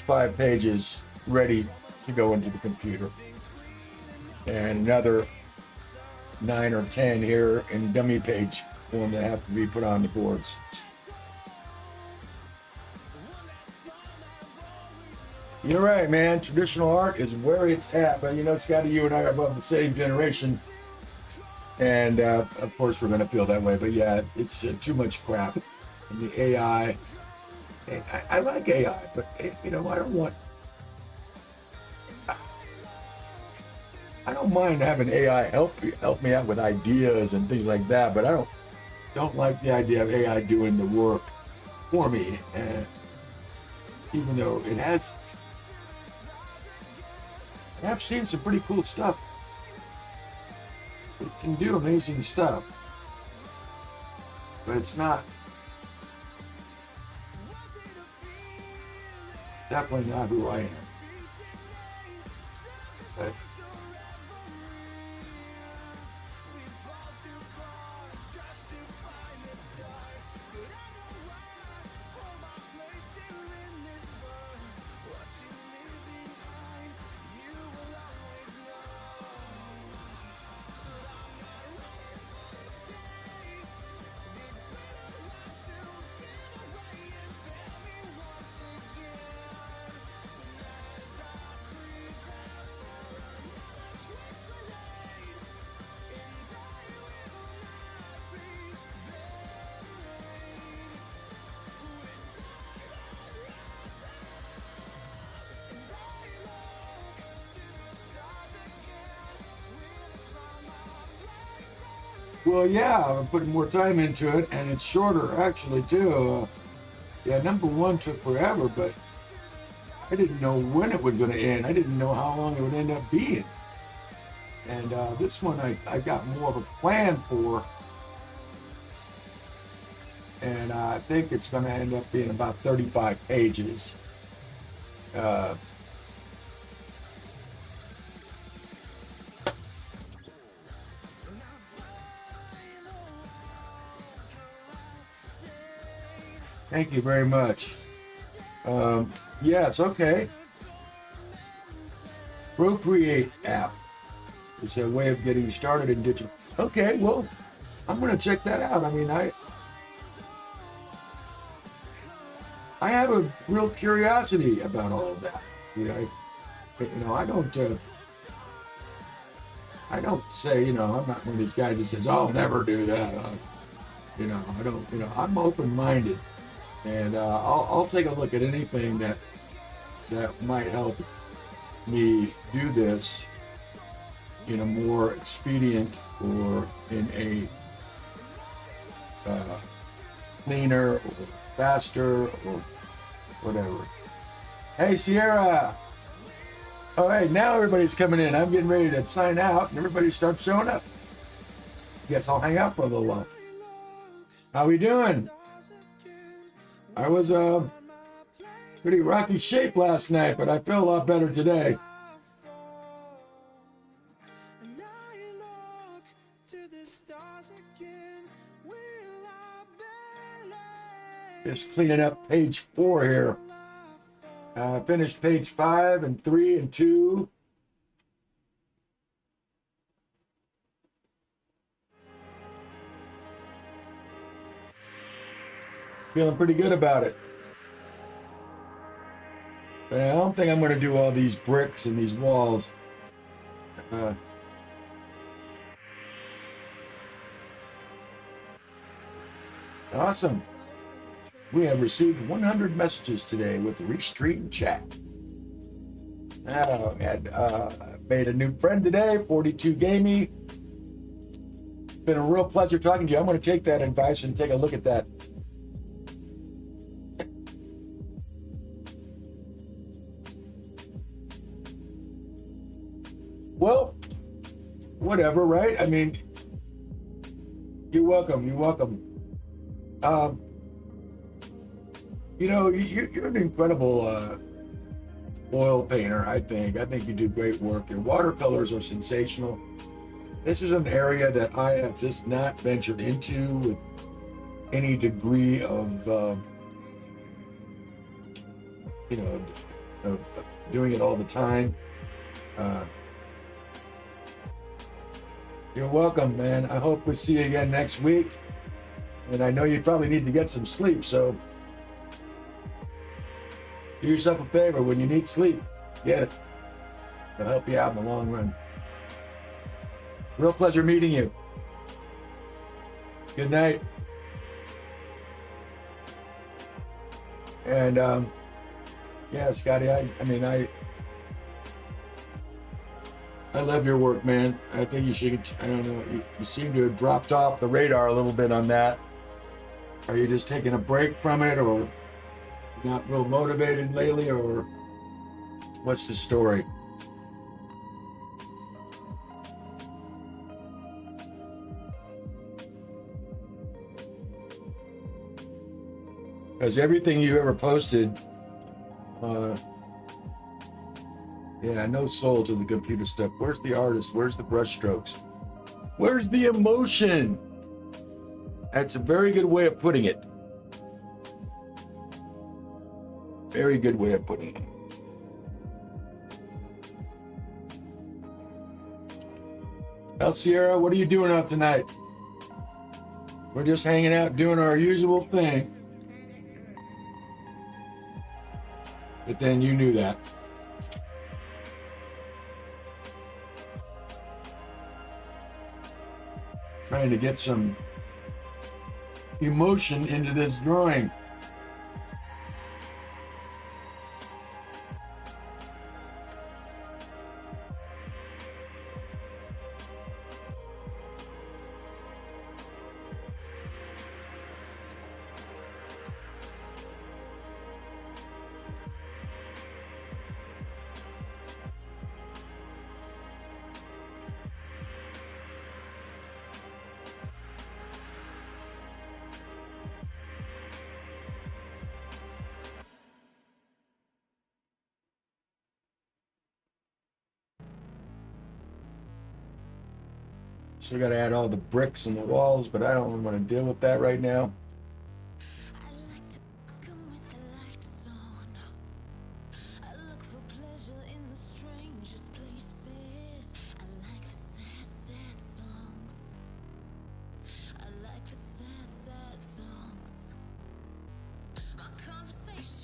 five pages ready to go into the computer. And another 9 or 10 here in dummy page form that have to be put on the boards. You're right, man. Traditional art is where it's at. But you know, Scotty, you and I are above the same generation. And of course, we're going to feel that way. But yeah, it's too much crap. And the AI. I like AI, but you know, I don't mind having AI help me out with ideas and things like that, but I don't like the idea of AI doing the work for me. Even though I've seen some pretty cool stuff. It can do amazing stuff, but it's definitely not who I am. But well, yeah, I'm putting more time into it, and it's shorter, actually, too. Yeah, number 1 took forever, but I didn't know when it was going to end. I didn't know how long it would end up being. And this one I got more of a plan for, and I think it's going to end up being about 35 pages. Thank you very much. Yes, okay. Procreate app is a way of getting started in digital. Okay, well, I'm going to check that out. I mean, I have a real curiosity about all of that. I don't say, I'm not one of these guys that says, I'll never do that. I don't, I'm open-minded, and I'll take a look at anything that might help me do this in a more expedient or in a cleaner or faster or whatever. Hey, Sierra! All right, now everybody's coming in. I'm getting ready to sign out, and everybody starts showing up. Guess I'll hang out for a little while. How we doing? I was pretty rocky shape last night, but I feel a lot better today. Just cleaning up page 4 here. Finished page 5 and 3 and 2. Feeling pretty good about it. But I don't think I'm going to do all these bricks and these walls. Awesome. We have received 100 messages today with the Restream chat. Made a new friend today, 42 Gamey. Been a real pleasure talking to you. I'm going to take that advice and take a look at that. Well, whatever, right? I mean, you're welcome. You're welcome. You're an incredible oil painter, I think. I think you do great work. Your watercolors are sensational. This is an area that I have just not ventured into with any degree of, of doing it all the time. You're welcome, man. I hope we see you again next week. And I know you probably need to get some sleep, so do yourself a favor. When you need sleep, get it. It'll help you out in the long run. Real pleasure meeting you. Good night. And yeah, Scotty, I love your work, man. I think you should, I don't know, you seem to have dropped off the radar a little bit on that. Are you just taking a break from it, or not real motivated lately, or what's the story? Because everything you ever posted, no soul to the computer stuff. Where's the artist? Where's the brush strokes? Where's the emotion? That's a very good way of putting it. Very good way of putting it. Well, Sierra, what are you doing out tonight? We're just hanging out doing our usual thing. But then you knew that. Trying to get some emotion into this drawing. Still got to add all the bricks in the walls, but I don't want to deal with that right now. I like to welcome with the lights on. I look for pleasure in the strangest places. I like the sad, sad songs. I like the sad, sad songs. My conversation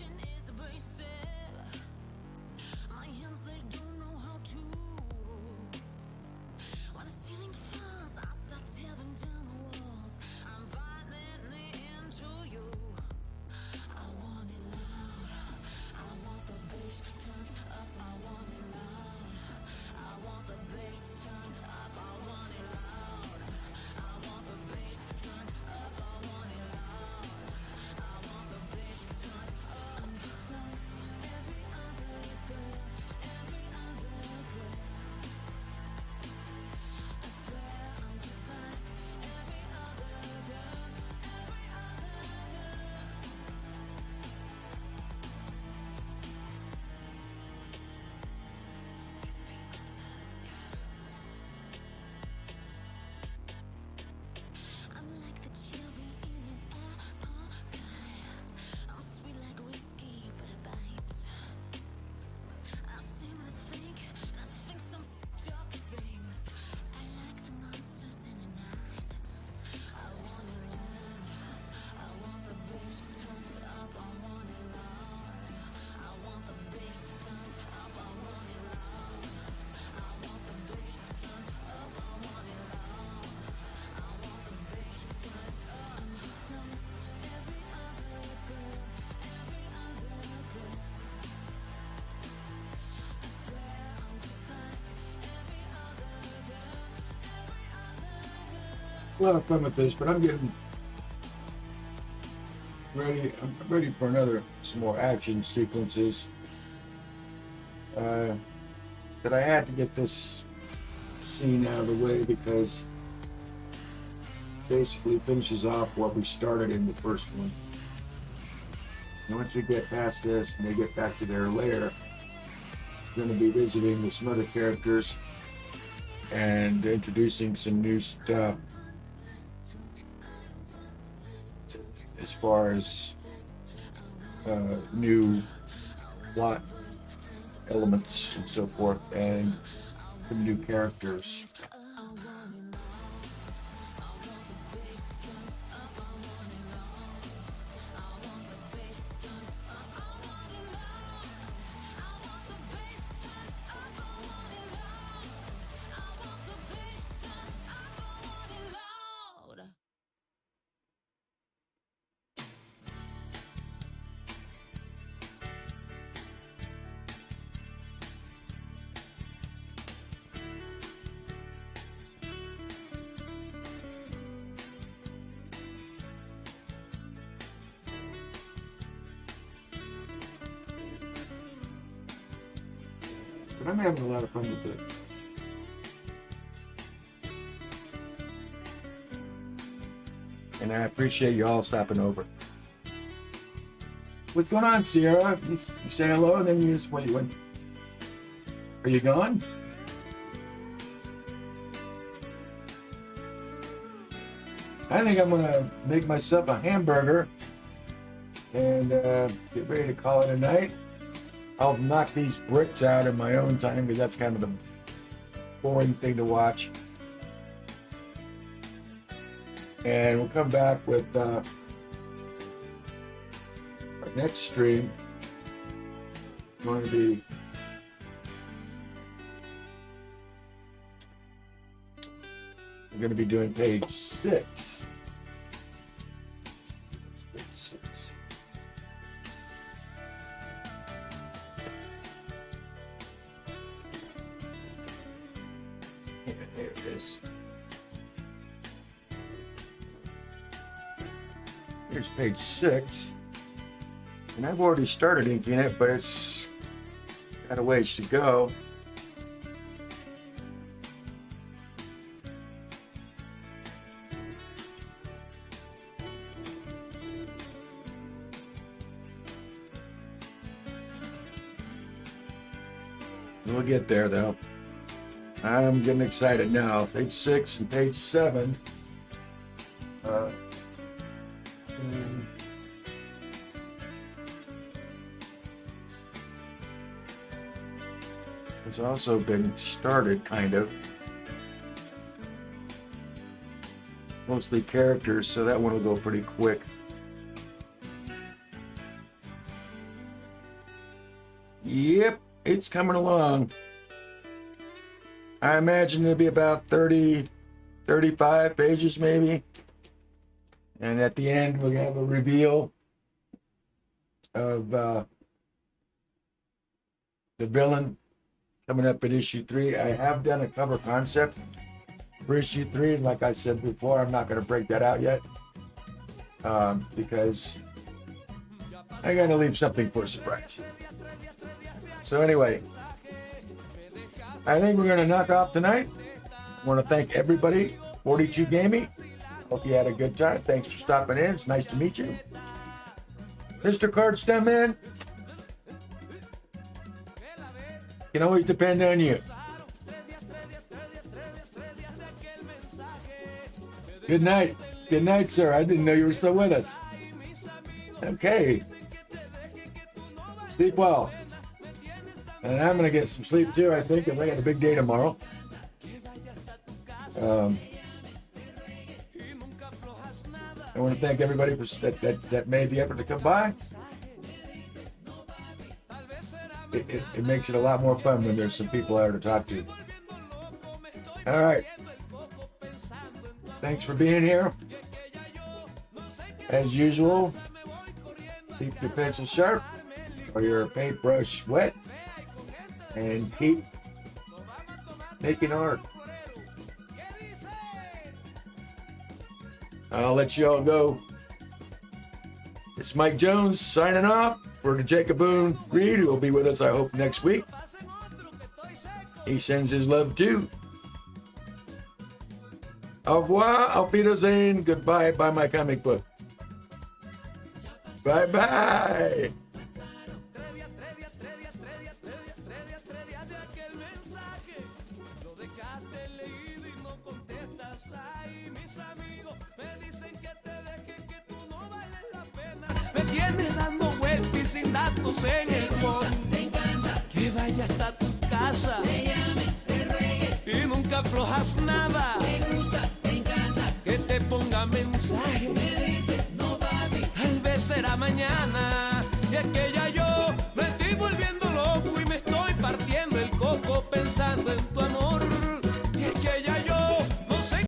a lot of fun with this, but I'm getting ready. I'm ready for some more action sequences. But I had to get this scene out of the way because it basically finishes off what we started in the first one. And once we get past this and they get back to their lair, we're going to be visiting with some other characters and introducing some new stuff as far as new plot elements and so forth, and some new characters. But I'm having a lot of fun with it. And I appreciate you all stopping over. What's going on, Sierra? You say hello and then you just wait. Are you gone? I think I'm gonna make myself a hamburger and get ready to call it a night. I'll knock these bricks out in my own time because that's kind of the boring thing to watch. And we'll come back with our next stream. Going to be we're going to be doing page 6. Page 6. Yeah, there it is. Here's page 6. And I've already started inking it, but it's got a ways to go. We'll get there though. I'm getting excited now. Page 6 and page 7. It's also been started, kind of. Mostly characters, so that one will go pretty quick. Yep, it's coming along. I imagine it'll be about 30, 35 pages maybe. And at the end, we'll have a reveal of the villain coming up at issue 3. I have done a cover concept for issue 3. And like I said before, I'm not going to break that out yet. Because I got to leave something for a surprise. So anyway, I think we're going to knock off tonight. I want to thank everybody. 42 Gaming. Hope you had a good time. Thanks for stopping in. It's nice to meet you. Mr. Card Stem Man, can always depend on you. Good night. Good night, sir. I didn't know you were still with us. Okay. Sleep well. And I'm going to get some sleep too, I think, because I got a big day tomorrow. I want to thank everybody that made the effort to come by. It makes it a lot more fun when there's some people there to talk to. All right. Thanks for being here. As usual, keep your pencil sharp or your paintbrush wet and keep making art. I'll let you all go. It's Mike Jones signing off for the Jacob Boone Reed, who will be with us, I hope, next week. He sends his love too. Au revoir, auf Wiedersehen, goodbye, buy my comic book. Bye bye. Me tienes dando vueltas y sin datos en el phone. Que vaya hasta tu casa. Te llame, te ruegue. Y nunca aflojas nada. Me gusta, me encanta. Que te ponga mensaje. Me dice, no va a Tal vez será mañana. Y es que ya